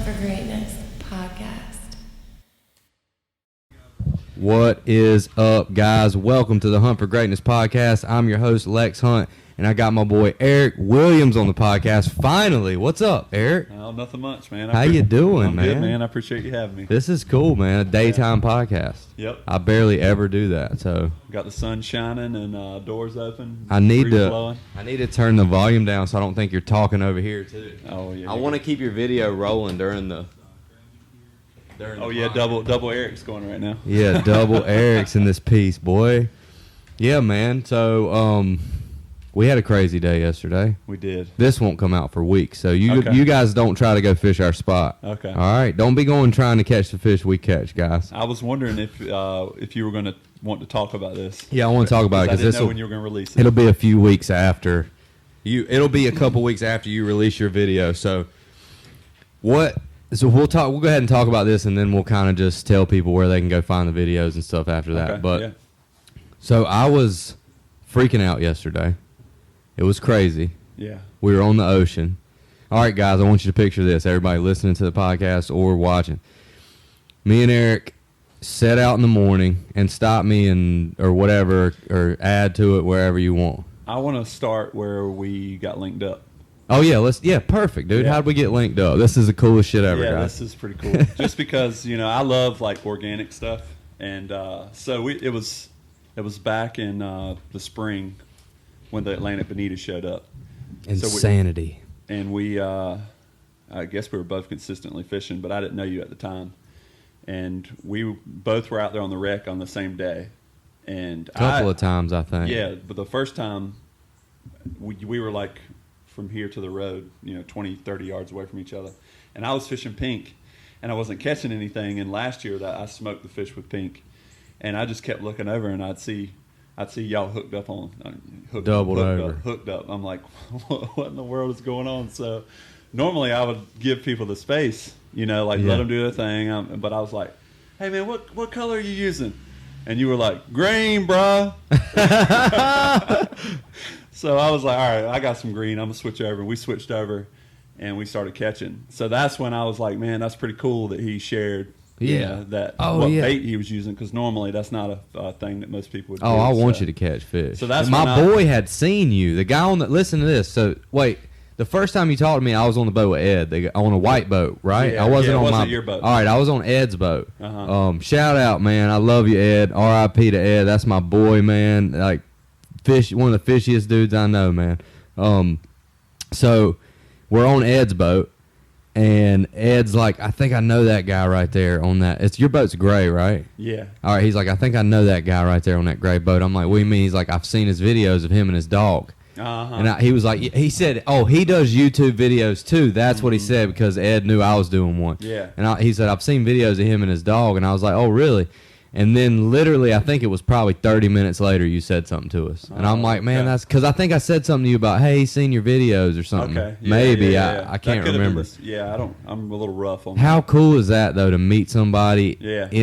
for Greatness podcast. What is up, guys? Welcome to the Hunt for Greatness podcast. I'm your host, Lex Hunt, and I got my boy Eric Williams on the podcast. Finally, what's up, Eric? Oh, nothing much, man. How you doing, man? Good, man. I appreciate you having me. This is cool, man. A daytime podcast. Yep. I barely ever do that, so Got the sun shining and doors open. I need breeze blowing. to turn the volume down so I don't think you're talking over here too. Oh yeah. I want to keep your video rolling during the. Oh yeah, double Eric's going right now. Yeah, double Eric's in this piece, boy. Yeah, man. So, we had a crazy day yesterday. We did. This won't come out for weeks, so you guys don't try to go fish our spot. Okay. All right, don't be going trying to catch the fish we catch, guys. I was wondering if you were going to want to talk about this. Yeah, I want to talk about it because because I didn't know when you were going to release it. It'll be a few weeks after you. It'll be a couple weeks after you release your video. So what? So we'll talk. We'll go ahead and talk about this, and then we'll kind of just tell people where they can go find the videos and stuff after that. Okay, But yeah. So I was freaking out yesterday. It was crazy. Yeah. We were on the ocean. All right, guys, I want you to picture this. Everybody listening to the podcast or watching. Me and Eric set out in the morning and stop me or whatever, or add to it wherever you want. I want to start where we got linked up. Oh, yeah, perfect, dude. Yeah. How'd we get linked up? This is the coolest shit ever, Yeah, guys. this is pretty cool. Just because, I love like organic stuff. And so it was back in the spring when the Atlantic Bonita showed up. Insanity. And we, I guess we were both consistently fishing, but I didn't know you at the time. And we both were out there on the wreck on the same day. And Couple of times, I think. Yeah, but the first time, we were like from here to the road, 20, 30 yards away from each other. And I was fishing pink, and I wasn't catching anything. And last year that I smoked the fish with pink. And I just kept looking over, and I'd see y'all hooked up. I'm like, what in the world is going on? So normally I would give people the space, let them do their thing. But I was like, hey man, what color are you using? And you were like, green, bruh. So I was like, all right, I got some green. I'm gonna switch over. And we switched over, and we started catching. So that's when I was like, man, that's pretty cool that he shared. Bait he was using, because normally that's not a thing that most people would do. Oh, I want you to catch fish. So that's my boy had seen you. The guy on the, listen to this. So wait, the first time you talked to me, I was on the boat with Ed, on a white boat, right? Yeah, I wasn't on your boat. All right, I was on Ed's boat. Uh-huh. Shout out, man. I love you, Ed. R.I.P. to Ed. That's my boy, man. Like one of the fishiest dudes I know, man. So we're on Ed's boat. And Ed's like, I think I know that guy right there on that. Your boat's gray, right? Yeah. All right, he's like, I think I know that guy right there on that gray boat. I'm like, what do you mean? He's like, I've seen his videos of him and his dog. Uh-huh. And he was like, he said, oh, he does YouTube videos too. That's what he said, because Ed knew I was doing one. Yeah. And he said, I've seen videos of him and his dog. And I was like, oh, really? And then literally, I think it was probably 30 minutes later, you said something to us. And I'm like, man, that's because I think I said something to you about, hey, he's seen your videos or something. Okay. Yeah, Maybe. Yeah. I can't remember. I'm a little rough on How cool is that, though, to meet somebody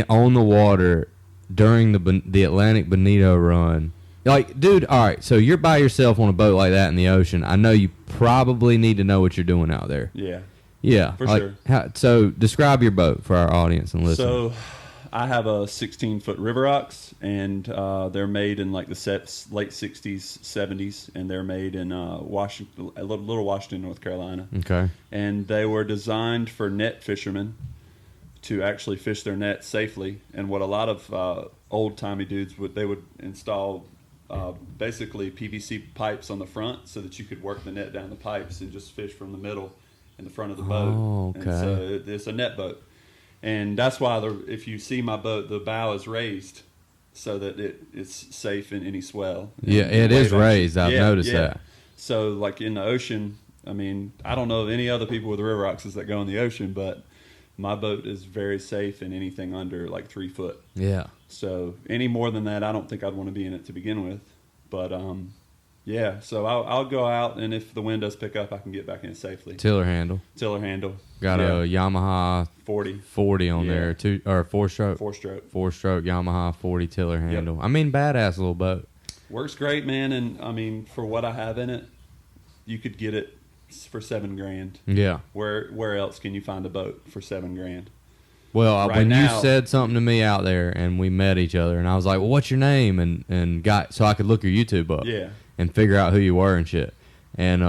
on the water during the Atlantic Bonito run? Like, dude, all right, so you're by yourself on a boat like that in the ocean. I know you probably need to know what you're doing out there. Yeah. Yeah. For sure. So describe your boat for our audience and listen. So I have a 16-foot River Ox, and they're made in like the late 60s, 70s, and they're made in Little Washington, North Carolina. Okay. And they were designed for net fishermen to actually fish their net safely. And what a lot of old-timey dudes would install basically PVC pipes on the front so that you could work the net down the pipes and just fish from the middle in the front of the boat. Oh, okay. And so it's a net boat. And that's why if you see my boat, the bow is raised so that it's safe in any swell. Yeah, it is raised. I've noticed that. So like in the ocean, I mean, I don't know of any other people with River Oxes that go in the ocean, but my boat is very safe in anything under like 3 foot. Yeah. So any more than that, I don't think I'd want to be in it to begin with. But yeah, so I'll go out, and if the wind does pick up, I can get back in safely. Tiller handle. Got a Yamaha 40 on there, 4-stroke. 4-stroke Yamaha 40 tiller handle. Yep. I mean, badass little boat. Works great, man, and I mean, for what I have in it, you could get it for $7,000. Yeah. Where else can you find a boat for $7,000? Well, Right when now- you said something to me out there and we met each other, and I was like, "Well, what's your name?" and got so I could look your YouTube up, Yeah. and figure out who you were and shit. And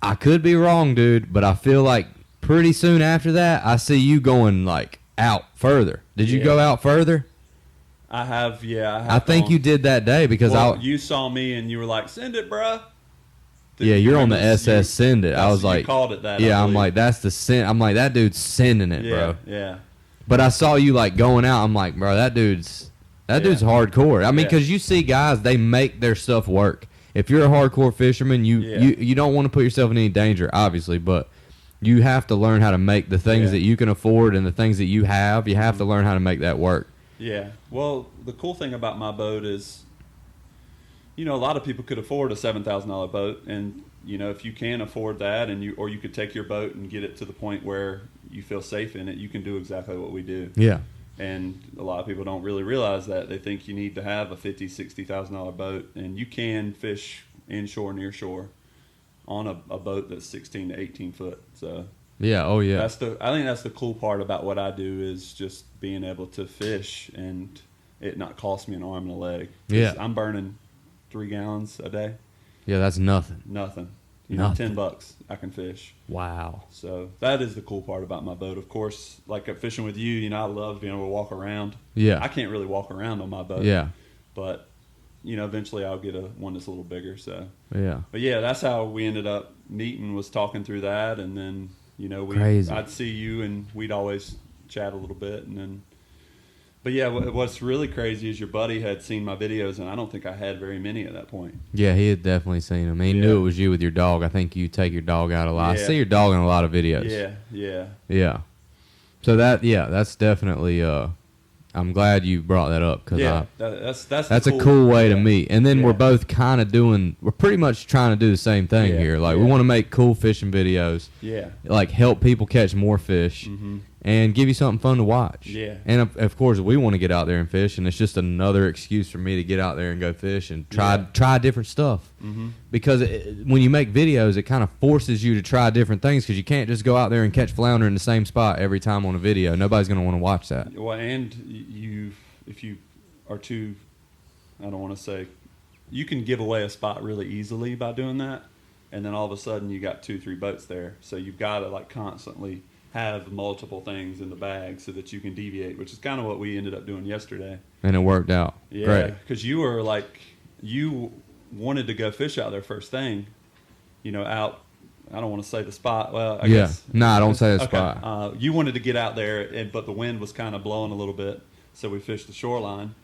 I could be wrong, dude, but I feel like pretty soon after that, I see you going like out further. Did you Yeah. go out further? I have. I think you did that day because Well, you saw me and you were like, "Send it, bruh." Yeah, you're on the Remember this? SS Send It. I That's- was you like, called it that. I yeah, I'm believe. like, that's the send. I'm like, that dude's sending it, yeah, bro. yeah, But I saw you like going out. I'm like, bro, that dude's hardcore. I mean, Yeah. because you see guys, they make their stuff work. If you're a hardcore fisherman, Yeah. you don't want to put yourself in any danger, obviously, but you have to learn how to make the things Yeah. that you can afford and the things that you have. You have to learn how to make that work. yeah. Well, the cool thing about my boat is, a lot of people could afford a $7,000 boat, and if you can afford that, and you could take your boat and get it to the point where you feel safe in it, you can do exactly what we do. Yeah. And a lot of people don't really realize that. They think you need to have a $50,000-$60,000 boat, and you can fish inshore, near shore, on a boat that's 16 to 18 foot. So Yeah. Oh yeah. I think that's the cool part about what I do is just being able to fish and it not cost me an arm and a leg. 'Cause Yeah. I'm burning 3 gallons a day. Yeah. That's nothing. Nothing. Nothing. $10 I can fish. Wow. So that is the cool part about my boat. Of course, like fishing with you, I love being able to walk around. Yeah. I can't really walk around on my boat. Yeah. But eventually I'll get one that's a little bigger. So, Yeah. but yeah, that's how we ended up meeting. Was talking through that, and then Crazy. I'd see you, and we'd always chat a little bit, and then. But yeah, what's really crazy is your buddy had seen my videos, and I don't think I had very many at that point. Yeah, he had definitely seen him. He Yeah. knew it was you with your dog. I think you take your dog out a lot. I Yeah. see your dog in a lot of videos. Yeah. Yeah. So that's definitely. I'm glad you brought that up because Yeah, that's that's a cool way to meet. And then Yeah. we're both kind of we're pretty much trying to do the same thing Yeah, here. Like we yeah. want to make cool fishing videos, Yeah. like help people catch more fish. Mm-hmm. And give you something fun to watch. Yeah. And of course, we want to get out there and fish, and it's just another excuse for me to get out there and go fish and try different stuff. Mm-hmm. Because when you make videos, it kind of forces you to try different things because you can't just go out there and catch flounder in the same spot every time on a video. Nobody's going to want to watch that. Well, and if you are too, I don't want to say, you can give away a spot really easily by doing that, and then all of a sudden you got 2-3 boats there, so you've got to like constantly have multiple things in the bag so that you can deviate, which is kind of what we ended up doing yesterday. And it worked out. Yeah, Great. because you wanted to go fish out there first thing, out. I don't want to say the spot. Well, I guess. Nah, don't say the Okay. spot. You wanted to get out there, but the wind was kind of blowing a little bit, so we fished the shoreline,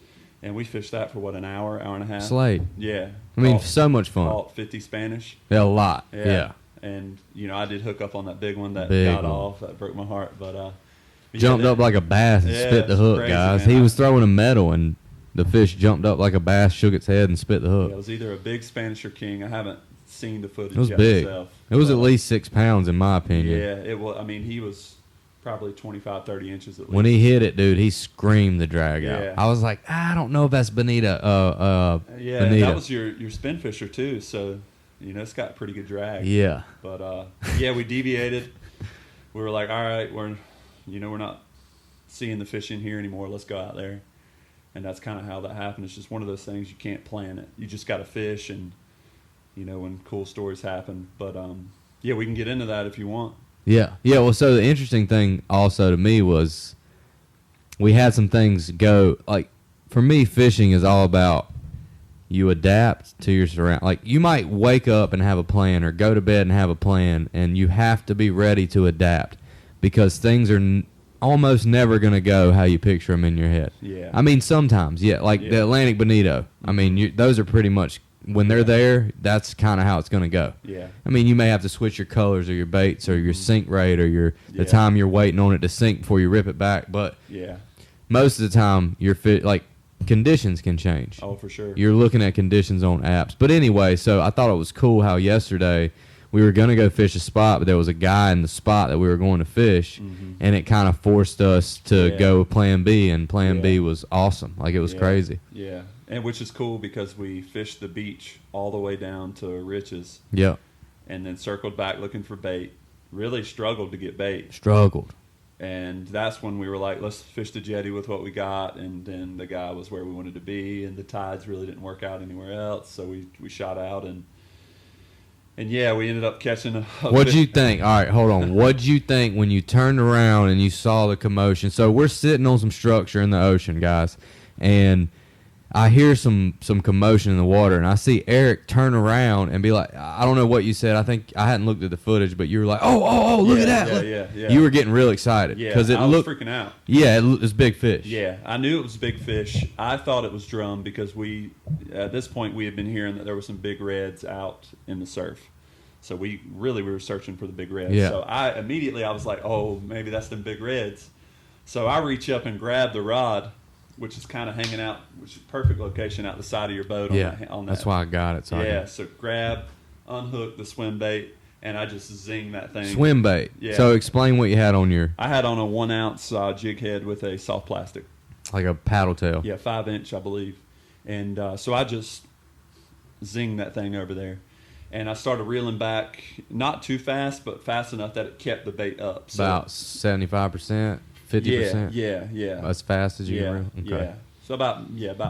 and we fished that for an hour and a half. Slade. Yeah. I mean, Caught- so much fun. Caught 50 Spanish. Yeah, a lot. Yeah. And I did hook up on that big one that Big got one. off. That broke my heart, but Jumped up like a bass and Yeah, spit the it's hook, crazy, guys. man. He was throwing a metal, and the fish jumped up like a bass, shook its head, and spit the hook. it was either a big Spanish or king. I haven't seen the footage. It was yet big. Myself, It was but, at least 6 pounds, in my opinion. Yeah, it was. I mean, he was probably 25, 30 inches at least. When he hit it, dude, he screamed the drag Yeah. out. I was like, I don't know if that's Bonita. Yeah, Bonita. that was your spin fisher too. So it's got pretty good drag. Yeah. But yeah, we deviated. We were like, all right, we're not seeing the fish in here anymore. Let's go out there. And that's kind of how that happened. It's just one of those things you can't plan it. You just got to fish, and when cool stories happen. But yeah, we can get into that if you want. Yeah. Yeah. Well, so the interesting thing also to me was we had some things go. Like, for me, fishing is all about you adapt to your surround. Like, you might wake up and have a plan or go to bed and have a plan, and you have to be ready to adapt because things are almost never going to go how you picture them in your head. Yeah. I mean, sometimes, yeah. Like the Atlantic Bonito. I mean, those are pretty much, when they're there, that's kind of how it's going to go. Yeah. I mean, you may have to switch your colors or your baits or your sink rate or the Yeah. time you're waiting on it to sink before you rip it back. But Yeah. most of the time, conditions can change. Oh, for sure. You're looking at conditions on apps. But anyway, so I thought it was cool how yesterday we were going to go fish a spot, but there was a guy in the spot that we were going to fish, and it kind of forced us to Yeah. go Plan B, and Plan Yeah. B was awesome. Like, it was Yeah. crazy. Yeah. And which is cool because we fished the beach all the way down to Rich's. Yeah. and then circled back looking for bait. Really struggled to get bait. Struggled. And that's when we were like, let's fish the jetty with what we got. And then the guy was where we wanted to be, and the tides really didn't work out anywhere else. So we shot out, and yeah, we ended up catching a What'd fish. you think? All right, hold on. What'd you think when you turned around and you saw the commotion? So we're sitting on some structure in the ocean, guys, and I hear some commotion in the water, and I see Eric turn around and be like, I don't know what you said. I think I hadn't looked at the footage, but you were like, oh, look at that. Yeah. You were getting real excited. Yeah, because I was freaking out. Yeah, it was big fish. Yeah, I knew it was big fish. I thought it was drum because at this point, we had been hearing that there were some big reds out in the surf. So we were searching for the big reds. Yeah. So I was like, oh, maybe that's them big reds. So I reach up and grab the rod, which is kind of hanging out, which is perfect location out the side of your boat. On that. That's why I got it. So grab, unhook the swim bait, and I just zing that thing. Swim bait. Yeah. So explain what you had on your... I had on a 1 ounce jig head with a soft plastic. Like a paddle tail. Yeah, 5-inch, I believe. And so I just zinged that thing over there. And I started reeling back, not too fast, but fast enough that it kept the bait up. So, About 75%, 50%? Yeah. As fast as you can reel? Okay. Yeah. So about mid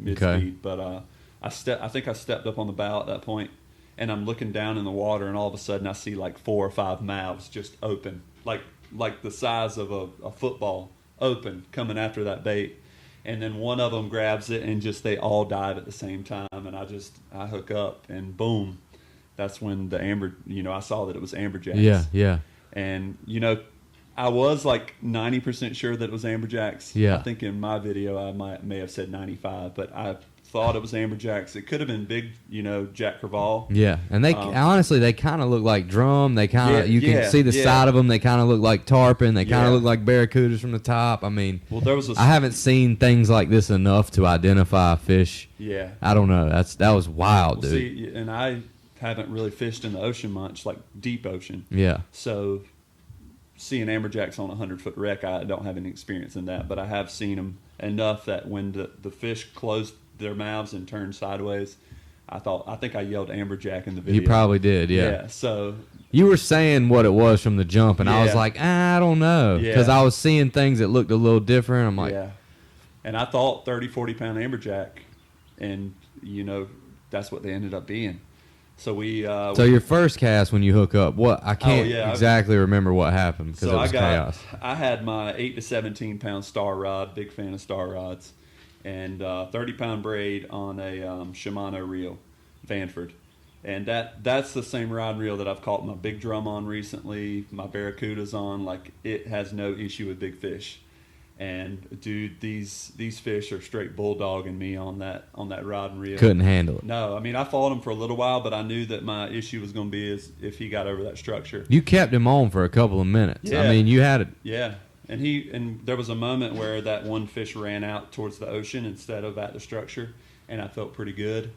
Okay. speed. But I think I stepped up on the bow at that point, and I'm looking down in the water, and all of a sudden I see like 4 or 5 mouths just open, like the size of a football, open, coming after that bait. And then one of them grabs it, and just they all dive at the same time, and I hook up, and boom. That's when the amber, I saw that it was amberjacks. Yeah. And, I was like 90% sure that it was amberjacks. Yeah. I think in my video I may have said 95, but I thought it was amberjacks. It could have been big, Jack Crevalle. Yeah, and they honestly, they kind of look like drum. They kind of, you can see the side of them. They kind of look like tarpon. They kind of look like barracudas from the top. I mean, I haven't seen things like this enough to identify a fish. Yeah. I don't know. That was wild, dude. See, and I haven't really fished in the ocean much, like deep ocean. Yeah. So seeing amberjacks on a 100-foot wreck, I don't have any experience in that, but I have seen them enough that when the fish closed their mouths and turned sideways, I think I yelled amberjack in the video. You probably did, yeah. Yeah. So you were saying what it was from the jump, and I was like, I don't know, because I was seeing things that looked a little different. I'm like, yeah. And I thought 30, 40-pound amberjack, and that's what they ended up being. So so your first cast when you hook up, what I can't exactly remember what happened because it was chaos. I had my 8 to 17-pound star rod, big fan of star rods, and 30-pound braid on a Shimano reel, Vanford, and that's the same rod and reel that I've caught my big drum on recently, my barracudas on. Like, it has no issue with big fish. And dude, these fish are straight bulldogging me on that rod and reel. Couldn't handle it. No, I mean, I fought him for a little while, but I knew that my issue was going to be is if he got over that structure. You kept him on for a couple of minutes. Yeah. I mean, you had it. Yeah, and there was a moment where that one fish ran out towards the ocean instead of at the structure, and I felt pretty good.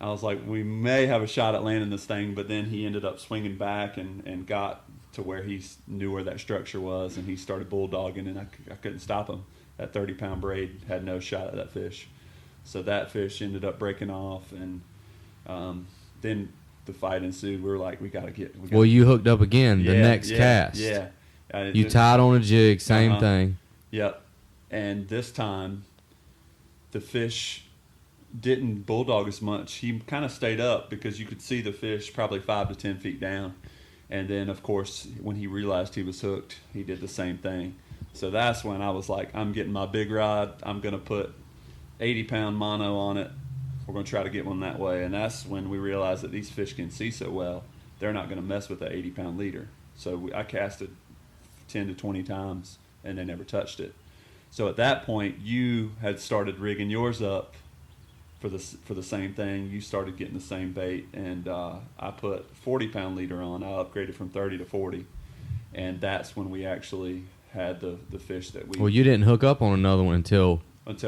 I was like, we may have a shot at landing this thing, but then he ended up swinging back and got to where he knew where that structure was, and he started bulldogging, and I couldn't stop him. That 30-pound braid had no shot at that fish. So that fish ended up breaking off, and then the fight ensued. We were like, we got to get... Well, you hooked up again the next cast. Yeah. You tied on a jig, same thing. Yep. And this time, the fish didn't bulldog as much. He kind of stayed up because you could see the fish probably 5 to 10 feet down. And then, of course, when he realized he was hooked, he did the same thing. So that's when I was like, I'm getting my big rod. I'm going to put 80-pound mono on it. We're going to try to get one that way. And that's when we realized that these fish can see so well, they're not going to mess with that 80-pound leader. So I casted 10 to 20 times, and they never touched it. So at that point, you had started rigging yours up for the same thing. You started getting the same bait, and I put 40-pound leader on. I upgraded from 30 to 40, and that's when we actually had the fish that we... Well, you didn't hook up on another one until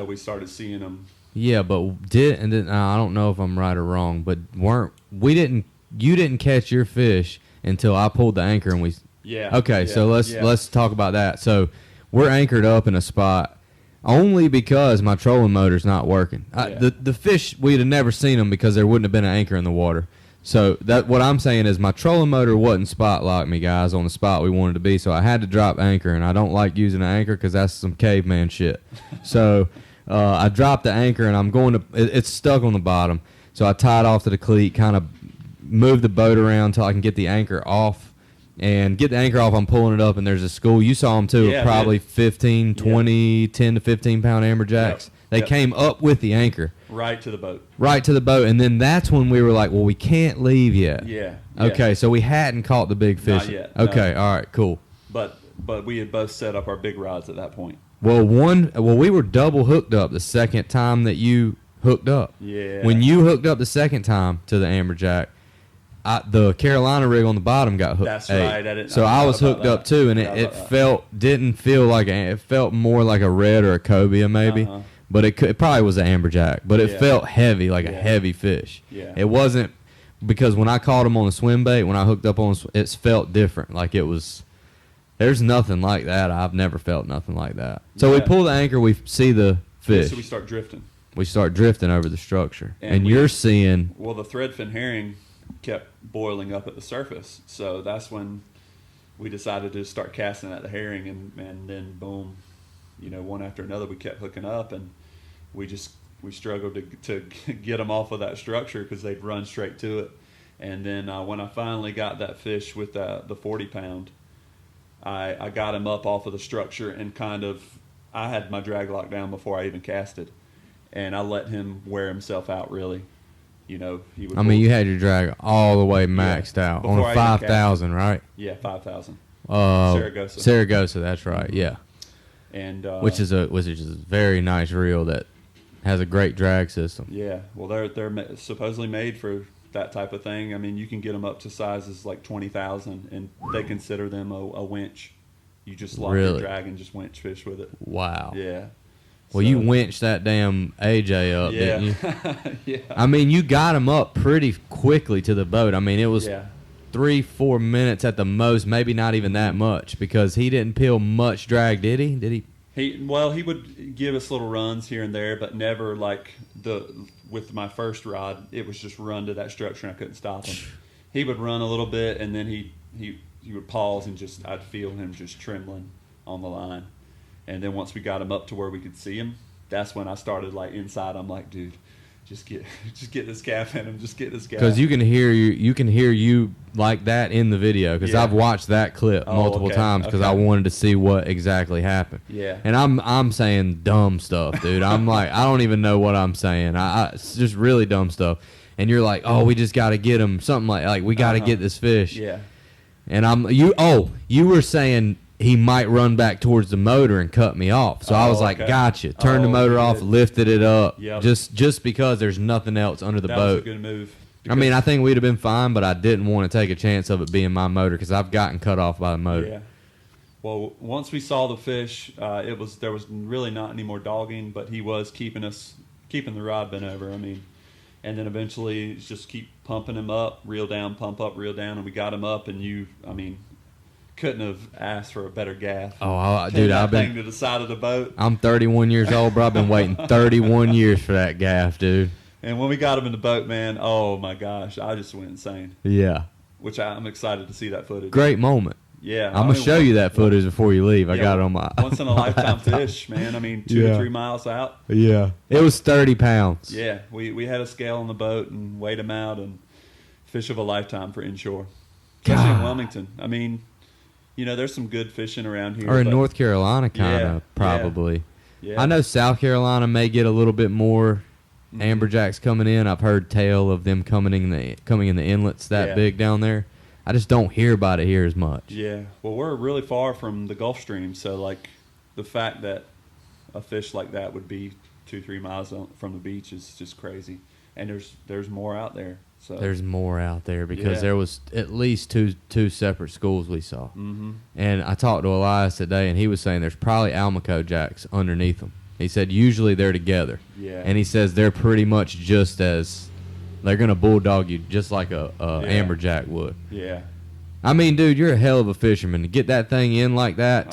we started seeing them. Yeah, but I don't know if I'm right or wrong, but you didn't catch your fish until I pulled the anchor and we... Yeah. Okay, so let's talk about that. So we're anchored up in a spot only because my trolling motor's not working. The fish, we'd have never seen them because there wouldn't have been an anchor in the water. So that what I'm saying is my trolling motor wasn't spot locked me, guys, on the spot we wanted to be. So I had to drop anchor, and I don't like using an anchor because that's some caveman shit. So I dropped the anchor, and I'm going to. It's stuck on the bottom. So I tied off to the cleat, kind of moved the boat around until I can get the anchor off. And get the anchor off, I'm pulling it up, and there's a school. You saw them, too, Yeah, probably 15, 20, 10 to 15-pound amberjacks. Yep. They came up with the anchor. Right to the boat. Right to the boat, and then that's when we were like, well, we can't leave yet. Yeah. Okay, so we hadn't caught the big fish. Not yet, Okay, no. all right, cool. But we had both set up our big rods at that point. Well, we were double hooked up the second time that you hooked up. Yeah. When you hooked up the second time to the amberjack, the Carolina rig on the bottom got hooked. That's right. So I was hooked up too, and it didn't feel like it felt more like a red or a cobia maybe, but it probably was an amberjack, but it felt heavy, like a heavy fish. Yeah. It wasn't, because when I caught him on the swim bait, when I hooked up on it felt different. Like it was. There's nothing like that. I've never felt nothing like that. So we pull the anchor, we see the fish. So we start drifting. We start drifting over the structure, And you're seeing. Well, the threadfin herring kept boiling up at the surface, so that's when we decided to start casting at the herring, and then boom, one after another we kept hooking up, and we struggled to get them off of that structure because they'd run straight to it. And then when I finally got that fish with the 40-pound, I got him up off of the structure, and I had my drag lock down before I even casted, and I let him wear himself out really. He would. You had your drag all the way maxed out on a 5,000, right? Yeah, 5,000. Saragossa, that's right. Yeah, and which is a very nice reel that has a great drag system. Yeah, well, they're supposedly made for that type of thing. I mean, you can get them up to sizes like 20,000, and they consider them a winch. You just lock your drag and just winch fish with it. Wow. Yeah. Well, you winched that damn AJ up, didn't you? Yeah. You got him up pretty quickly to the boat. It was 3-4 minutes at the most, maybe not even that much, because he didn't peel much drag, did he? He would give us little runs here and there, but never like with my first rod. It was just run to that structure, and I couldn't stop him. He would run a little bit, and then he would pause, and I'd feel him just trembling on the line. And then once we got him up to where we could see him, that's when I started like inside. I'm like, dude, just get this gaff in him. Just get this gaff. Because you can hear you like that in the video. Because I've watched that clip multiple times because I wanted to see what exactly happened. Yeah. And I'm saying dumb stuff, dude. I'm like, I don't even know what I'm saying. It's just really dumb stuff. And you're like, oh, we just got to get him. Something like we got to get this fish. Yeah. And you were saying he might run back towards the motor and cut me off. So I was like, gotcha. Turn the motor off, lifted it up. Yep. Just because there's nothing else under the boat. That was a good move. I think we'd have been fine, but I didn't want to take a chance of it being my motor because I've gotten cut off by the motor. Yeah. Well, once we saw the fish, there was really not any more dogging, but he was keeping the rod bent over. And then eventually just keep pumping him up, reel down, pump up, reel down, and we got him up, and couldn't have asked for a better gaff. Oh, dude, I've been to the side of the boat. I'm 31 years old, bro. I've been waiting 31 years for that gaff, dude. And when we got him in the boat, man, oh my gosh, I just went insane. Yeah. Which I'm excited to see that footage. Great moment. Yeah. I'm gonna show you that footage before you leave. I got it on my once in a lifetime fish, man. 2 to 3 miles out. Yeah. It was 30 pounds. Yeah. We had a scale on the boat and weighed them out, and fish of a lifetime for inshore, especially in Wilmington. There's some good fishing around here. Or in North Carolina, kind of, probably. Yeah. I know South Carolina may get a little bit more amberjacks coming in. I've heard tale of them coming in the inlets that big down there. I just don't hear about it here as much. Yeah. Well, we're really far from the Gulf Stream, so the fact that a fish like that would be 2-3 miles from the beach is just crazy. And there's more out there. So there's more out there because there was at least two separate schools we saw. Mm-hmm. And I talked to Elias today, and he was saying there's probably Almaco jacks underneath them. He said usually they're together. Yeah. And he says they're pretty much they're going to bulldog you just like a amberjack would. Yeah. Dude, you're a hell of a fisherman. To get that thing in like that,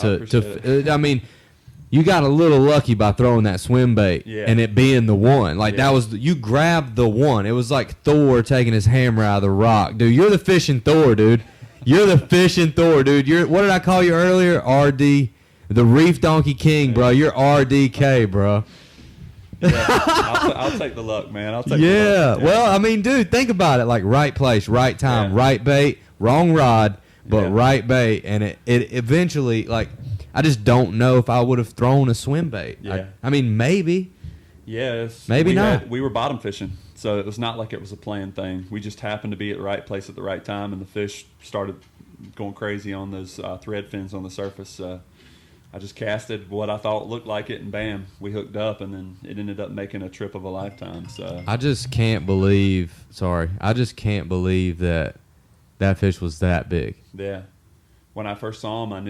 you got a little lucky by throwing that swim bait and it being the one. Like that was you grabbed the one. It was like Thor taking his hammer out of the rock, dude. You're the fishing Thor, dude. You're the fishing Thor, dude. You're what did I call you earlier? RD, the Reef Donkey King, bro. You're RDK, bro. Yeah, I'll take the luck, man. I'll take the luck. Well, I mean, dude, think about it. Like right place, right time, right bait, wrong rod, but right bait, and it eventually like. I just don't know if I would have thrown a swim bait. Yeah. I mean, maybe. Yes. Maybe not. We were bottom fishing, so it was not like it was a planned thing. We just happened to be at the right place at the right time, and the fish started going crazy on those thread fins on the surface. I just casted what I thought looked like it, and bam, we hooked up, and then it ended up making a trip of a lifetime. So I just can't believe that that fish was that big. Yeah. When I first saw them, I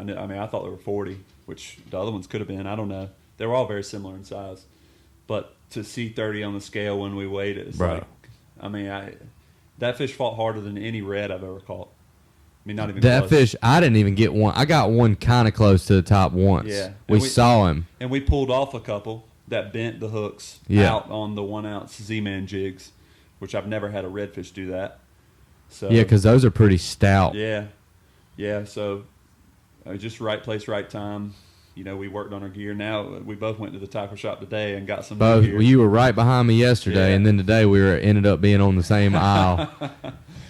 mean, I thought they were 40, which the other ones could have been. I don't know. They were all very similar in size. But to see 30 on the scale when we weighed it, it's like, I mean, that fish fought harder than any red I've ever caught. I mean, not even that close. Fish, I didn't even get one. I got one kind of close to the top once. Yeah. We saw him. And we pulled off a couple that bent the hooks out on the 1 ounce Z-Man jigs, which I've never had a redfish do that. So Yeah, because those are pretty stout. Yeah. Yeah, so just right place, right time. You know, we worked on our gear. Now we both went to the tackle shop today and got some new gear. Well, you were right behind me yesterday, and then today we ended up being on the same aisle.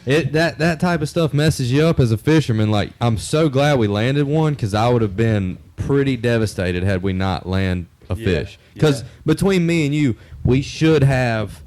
That type of stuff messes you up as a fisherman. Like, I'm so glad we landed one because I would have been pretty devastated had we not landed a fish. Because between me and you, we should have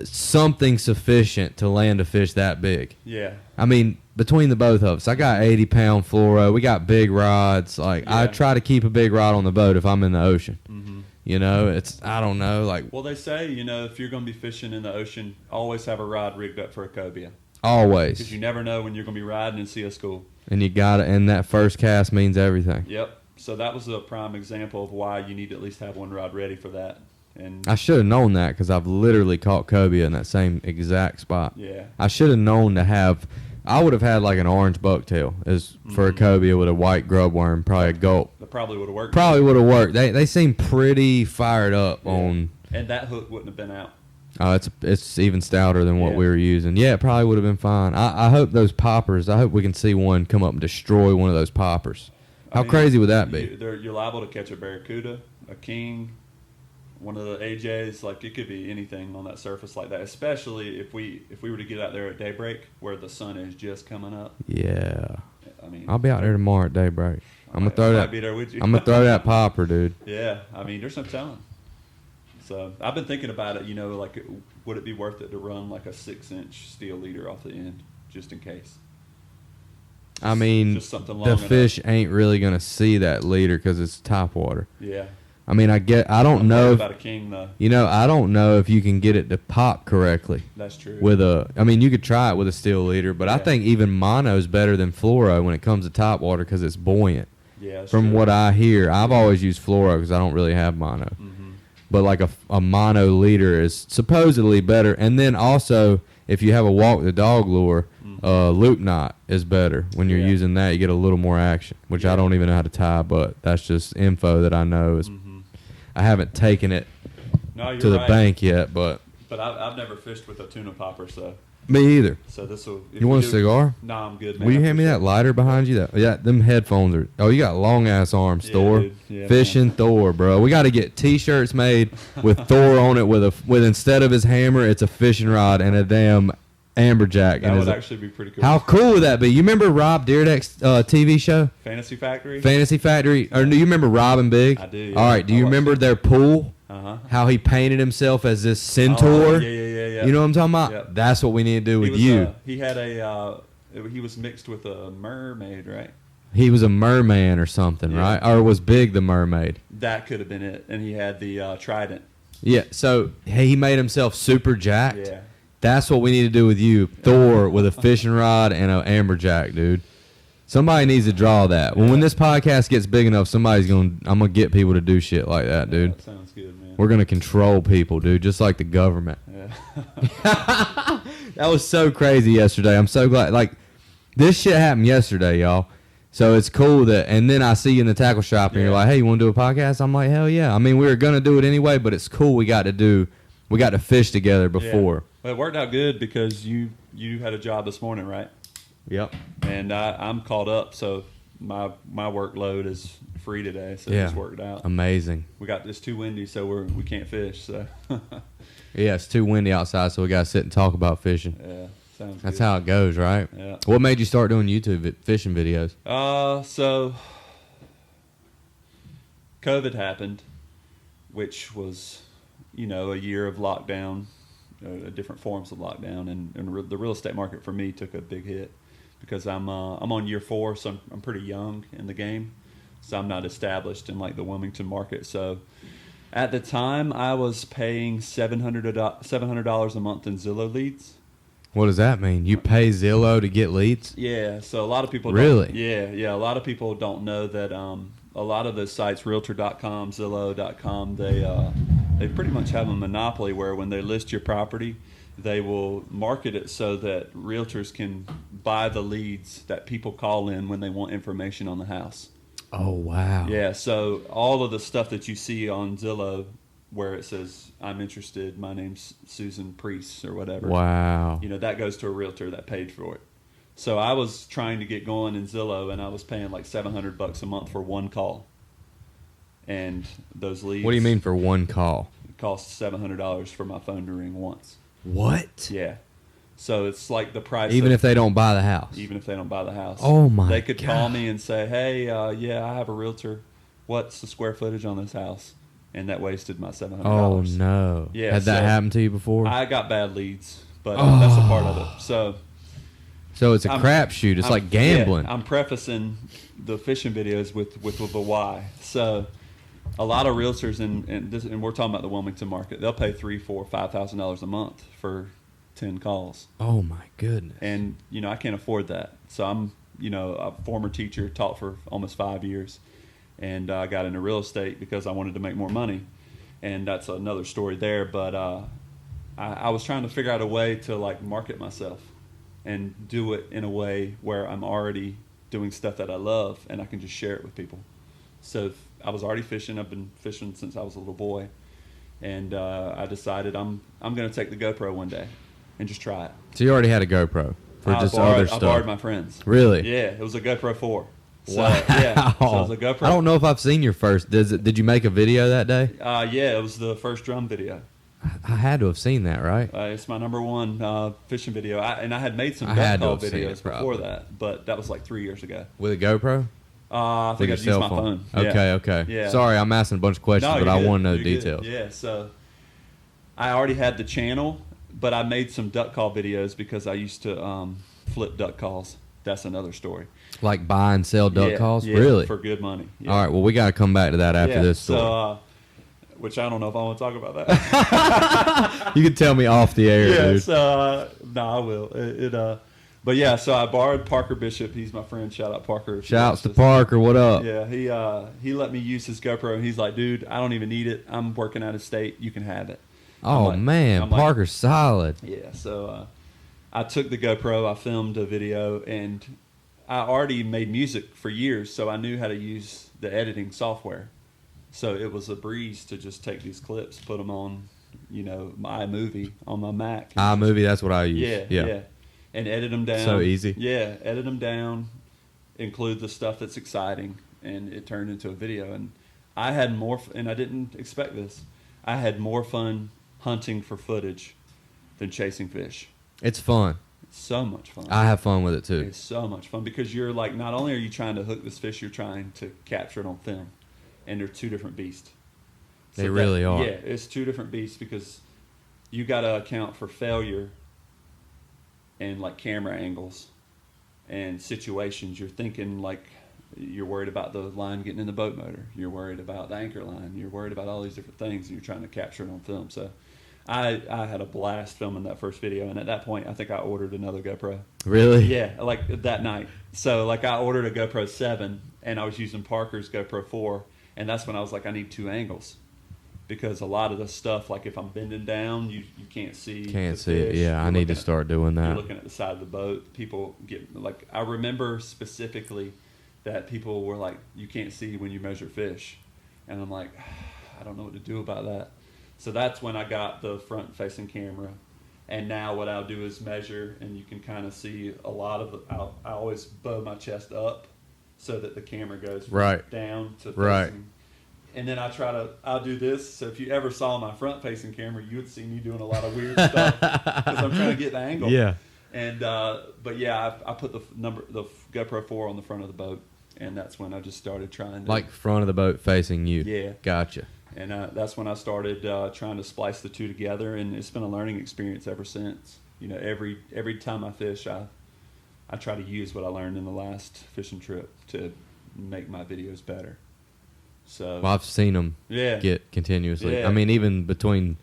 something sufficient to land a fish that big. Yeah. I mean, between the both of us, I got 80-pound fluoro. We got big rods. Like, I try to keep a big rod on the boat if I'm in the ocean. Mm-hmm. You know, I don't know. Like, well, they say, you know, if you're going to be fishing in the ocean, always have a rod rigged up for a cobia. Always. Because you never know when you're going to be riding and see a school. And you got it, and that first cast means everything. Yep. So that was a prime example of why you need to at least have one rod ready for that. And I should have known that because I've literally caught cobia in that same exact spot. Yeah. I should have known to have. I would have had like an orange bucktail as for a cobia with a white grub worm, probably a gulp. That probably would have worked. Probably would have worked. They seem pretty fired up on. And that hook wouldn't have been out. Oh, it's even stouter than what we were using. Yeah, it probably would have been fine. I hope those poppers. I hope we can see one come up and destroy one of those poppers. How crazy would that be? You're liable to catch a barracuda, a king, one of the AJs. Like, it could be anything on that surface like that. Especially if we were to get out there at daybreak where the sun is just coming up. Yeah. I mean, I'll be out there tomorrow at daybreak. I'm gonna throw that. Be there with you. I'm gonna throw that popper, dude. Yeah, I mean, there's no telling. So I've been thinking about it. You know, like, would it be worth it to run like a 6-inch steel leader off the end just in case? I mean, just something long the enough. fish ain't really gonna see that leader because it's top water. Yeah. I mean, I don't know. About a king though. You know, I don't know if you can get it to pop correctly. That's true. I mean, you could try it with a steel leader, but I think even mono is better than fluoro when it comes to top water because it's buoyant. Yeah. From what I hear, I've always used fluoro because I don't really have mono. Mm-hmm. But like a mono leader is supposedly better, and then also if you have a walk the dog lure, loop knot is better when you're using that. You get a little more action, which I don't even know how to tie, but that's just info that I know is. I haven't taken it to the bank yet, but I've never fished with a tuna popper, so me either. So this will. You want a cigar? No, I'm good, man. Will you hand me that lighter behind you? Them headphones are. Oh, you got long ass arms, Thor. Dude. Yeah, fishing man. Thor, bro. We got to get T-shirts made with Thor on it with instead of his hammer, it's a fishing rod and a damn amberjack. That would actually be pretty cool. How cool would that be? You remember Rob Dyrdek's TV show? Fantasy Factory. Or do you remember Rob and Big? I do. Yeah. All right. Do you remember their pool? How he painted himself as this centaur? Yeah. You know what I'm talking about? Yep. That's what we need to do with you. He had he was mixed with a mermaid, right? He was a merman or something, right? Or was Big the mermaid? That could have been it. And he had the trident. Yeah. So he made himself super jacked. Yeah. That's what we need to do with you, Thor, with a fishing rod and an amberjack, dude. Somebody needs to draw that. When this podcast gets big enough, I'm gonna get people to do shit like that, dude. That sounds good, man. We're gonna control people, dude, just like the government. Yeah. That was so crazy yesterday. I'm so glad. Like, this shit happened yesterday, y'all. So it's cool that, and then I see you in the tackle shop, and you're like, "Hey, you want to do a podcast?" I'm like, "Hell yeah!" I mean, we were gonna do it anyway, but it's cool. We got to fish together before. Yeah. Well, it worked out good because you had a job this morning, right? Yep. And I'm caught up, so my workload is free today, so it's worked out. Amazing. It's too windy, so we can't fish. So yeah, it's too windy outside, so we gotta sit and talk about fishing. yeah, sounds. That's good. how it goes, right? Yeah. What made you start doing YouTube fishing videos? So COVID happened, which was, a year of lockdown, different forms of lockdown, and the real estate market for me took a big hit because I'm on year 4, so I'm pretty young in the game, so I'm not established in like the Wilmington market. So at the time, I was paying $700 a month in Zillow leads. What does that mean? You pay Zillow to get leads? Yeah, so a lot of people Really? A lot of people don't know that a lot of the sites, Realtor.com, Zillow.com, they pretty much have a monopoly where when they list your property, they will market it so that realtors can buy the leads that people call in when they want information on the house. Oh, wow. Yeah, so all of the stuff that you see on Zillow where it says, "I'm interested, my name's Susan Priest," or whatever. Wow. That goes to a realtor that paid for it. So I was trying to get going in Zillow, and I was paying like $700 a month for one call. And those leads. What do you mean for one call? It costs $700 for my phone to ring once. What? Yeah. So it's like the price. Even if they don't buy the house? Even if they don't buy the house. Oh, my God. They could call me and say, "Hey, I have a realtor. What's the square footage on this house?" And that wasted my $700. Oh, no. Yeah. Had that happened to you before? I got bad leads, but that's a part of it. So it's a crapshoot. It's like gambling. Yeah, I'm prefacing the fishing videos with the why. So a lot of realtors, and we're talking about the Wilmington market, they'll pay $3,000, $4,000, $5,000 a month for 10 calls. Oh, my goodness. And, I can't afford that. So I'm, a former teacher, taught for almost 5 years. And I got into real estate because I wanted to make more money. And that's another story there. But I was trying to figure out a way to, like, market myself and do it in a way where I'm already doing stuff that I love and I can just share it with people. So I was already fishing. I've been fishing since I was a little boy. And I decided I'm going to take the GoPro one day and just try it. So you already had a GoPro for just other stuff? I borrowed my friends. Really? Yeah, it was a GoPro 4. So, wow. Yeah, so it was a GoPro. I don't know if I've seen your first. Did you make a video that day? Yeah, it was the first drum video. I had to have seen that, right? It's my number one fishing video. I had made some duck call videos before that, but that was like 3 years ago. With a GoPro? I think I used my phone. Okay. Yeah. Sorry, I'm asking a bunch of questions, but I want to know details. Yeah, so I already had the channel, but I made some duck call videos because I used to flip duck calls. That's another story. Like buy and sell duck calls? Yeah, really? For good money. Yeah. All right, well, we got to come back to that after this story. So, which I don't know if I want to talk about that. You can tell me off the air, dude. So, no, I will. But yeah, so I borrowed Parker Bishop. He's my friend. Shout out Parker. Shouts to Parker. What up? Yeah, he let me use his GoPro, and he's like, "Dude, I don't even need it. I'm working out of state. You can have it." Oh, man, Parker's solid. Yeah, so I took the GoPro, I filmed a video, and I already made music for years, so I knew how to use the editing software. So it was a breeze to just take these clips, put them on, my iMovie on my Mac. iMovie, that's what I use. Yeah. And edit them down. So easy. Yeah, edit them down, include the stuff that's exciting, and it turned into a video. And I had more, and I didn't expect this, I had more fun hunting for footage than chasing fish. It's fun. It's so much fun. I have fun with it too. It's so much fun because you're like, not only are you trying to hook this fish, you're trying to capture it on film. And they're two different beasts. They really are. Yeah, it's two different beasts because you got to account for failure and like camera angles and situations. You're thinking like you're worried about the line getting in the boat motor. You're worried about the anchor line. You're worried about all these different things, and you're trying to capture it on film. So I had a blast filming that first video, and at that point, I think I ordered another GoPro. Really? Yeah, like that night. So like I ordered a GoPro 7, and I was using Parker's GoPro 4, and that's when I was like, I need two angles. Because a lot of the stuff, like if I'm bending down, you can't see. Can't see it. Yeah, I need to start doing that. You're looking at the side of the boat. People get, like, I remember specifically that people were like, you can't see when you measure fish. And I'm like, I don't know what to do about that. So that's when I got the front-facing camera. And now what I'll do is measure, and you can kind of see a lot of I always bow my chest up so that the camera goes Right. down to facing. Right. And then I'll do this. So if you ever saw my front-facing camera, you would see me doing a lot of weird stuff because I'm trying to get the angle. Yeah. And but yeah, I put the GoPro 4 on the front of the boat, and that's when I just started trying to Like front of the boat facing you. Yeah. Gotcha. And that's when I started trying to splice the two together, and it's been a learning experience ever since. You know, every time I fish, I try to use what I learned in the last fishing trip to make my videos better. So Well, I've seen them get continuously. Yeah. I mean, even between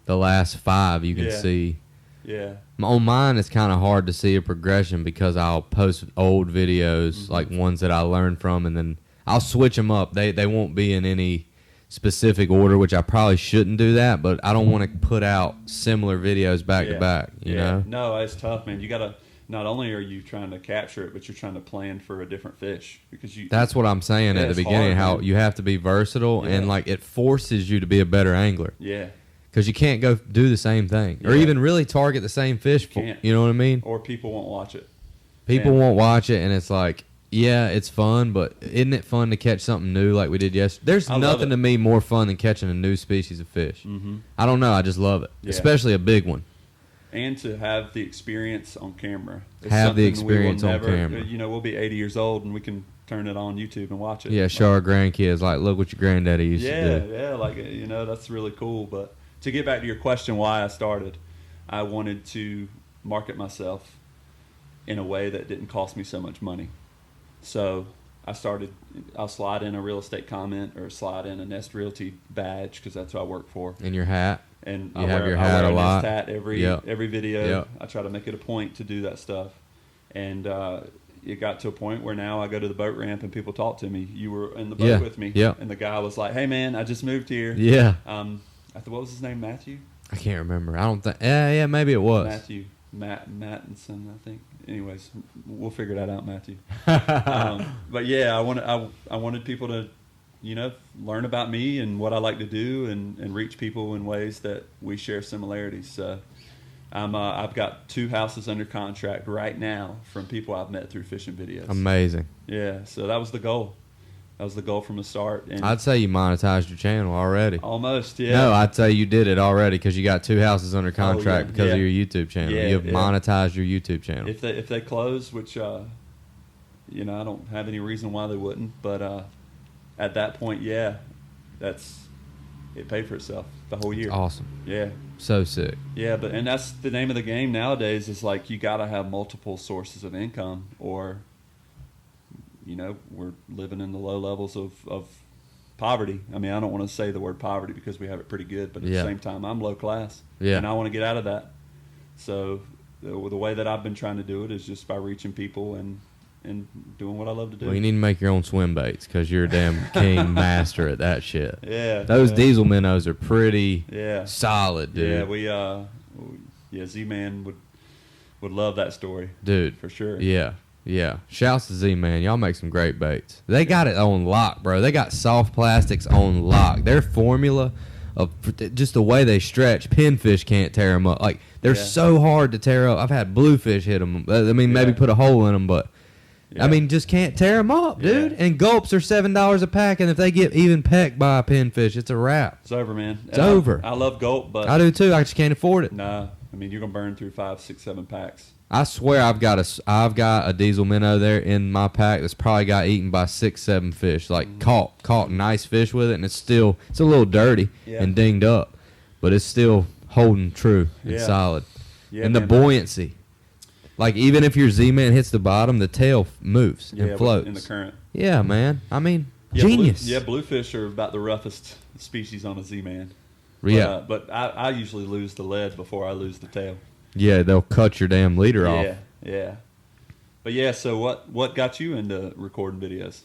the last 5, you can see. Yeah. On mine, it's kind of hard to see a progression because I'll post old videos, like ones that I learned from, and then I'll switch them up. They won't be in any specific order, which I probably shouldn't do that, but I don't want to put out similar videos back to back, you know? No, it's tough, man. You got to, not only are you trying to capture it, but you're trying to plan for a different fish because That's what I'm saying at the beginning, how you have to be versatile, and like it forces you to be a better angler. Yeah. Because you can't go do the same thing or even really target the same fish. You know what I mean? Or people won't watch it. People won't watch it, and it's like, yeah, it's fun, but isn't it fun to catch something new like we did yesterday? There's nothing to me more fun than catching a new species of fish. Mm-hmm. I don't know. I just love it, especially a big one. And to have the experience on camera. Have the experience on camera. You know, we'll be 80 years old, and we can turn it on YouTube and watch it. Yeah, show our grandkids, like, look what your granddaddy used to do. Yeah, like, you know, that's really cool. But to get back to your question why I started, I wanted to market myself in a way that didn't cost me so much money. So I'll slide in a real estate comment or slide in a Nest Realty badge because that's who I work for. And your hat. And you have your hat a lot. Nest hat every video. Yep. I try to make it a point to do that stuff. And it got to a point where now I go to the boat ramp and people talk to me. You were in the boat with me. Yeah. And the guy was like, hey, man, I just moved here. Yeah. What was his name? Matthew? I can't remember. I don't think. Yeah, maybe it was. Matthew. Mattinson, I think. Anyways, we'll figure that out, Matthew. But yeah, I wanted people to, you know, learn about me and what I like to do, and reach people in ways that we share similarities. So I've got 2 houses under contract right now from people I've met through fishing videos. Amazing. Yeah, so that was the goal. That was the goal from the start. And I'd say you monetized your channel already. Almost, yeah. No, I'd say you did it already because you got 2 houses under contract because of your YouTube channel. Yeah, You've monetized your YouTube channel. If they close, which you know, I don't have any reason why they wouldn't, but at that point, it paid for itself the whole year. Awesome. Yeah. So sick. Yeah, and that's the name of the game nowadays. Is like you got to have multiple sources of income, or you know, we're living in the low levels of poverty. I mean, I don't want to say the word poverty because we have it pretty good, but at the same time, I'm low class, and I want to get out of that. So the way that I've been trying to do it is just by reaching people and doing what I love to do. Well, you need to make your own swim baits because you're a damn king master at that shit. Yeah. Those diesel minnows are pretty solid, Yeah, dude. Z-Man would love that story. Dude. For sure. Yeah. Yeah. Shouts to Z-Man. Y'all make some great baits. They got it on lock, bro. They got soft plastics on lock. Their formula of just the way they stretch, pinfish can't tear them up. Like, they're so hard to tear up. I've had bluefish hit them. I mean, maybe put a hole in them, but I mean, just can't tear them up, dude. And gulps are $7 a pack, and if they get even pecked by a pinfish, it's a wrap. It's over, man. It's over. I love gulp, but I do too. I just can't afford it. Nah, I mean, you're gonna burn through 5, 6, 7 packs. I swear I've got a diesel minnow there in my pack that's probably got eaten by 6, 7 fish. Like caught nice fish with it, and it's a little dirty and dinged up, but it's still holding true and solid. Yeah, and the buoyancy. Like, even if your Z-Man hits the bottom, the tail moves and floats. In the current. Yeah, man. I mean, genius. Bluefish are about the roughest species on a Z-Man. Yeah. But I usually lose the lead before I lose the tail. Yeah, they'll cut your damn leader off. Yeah. But yeah, so what got you into recording videos?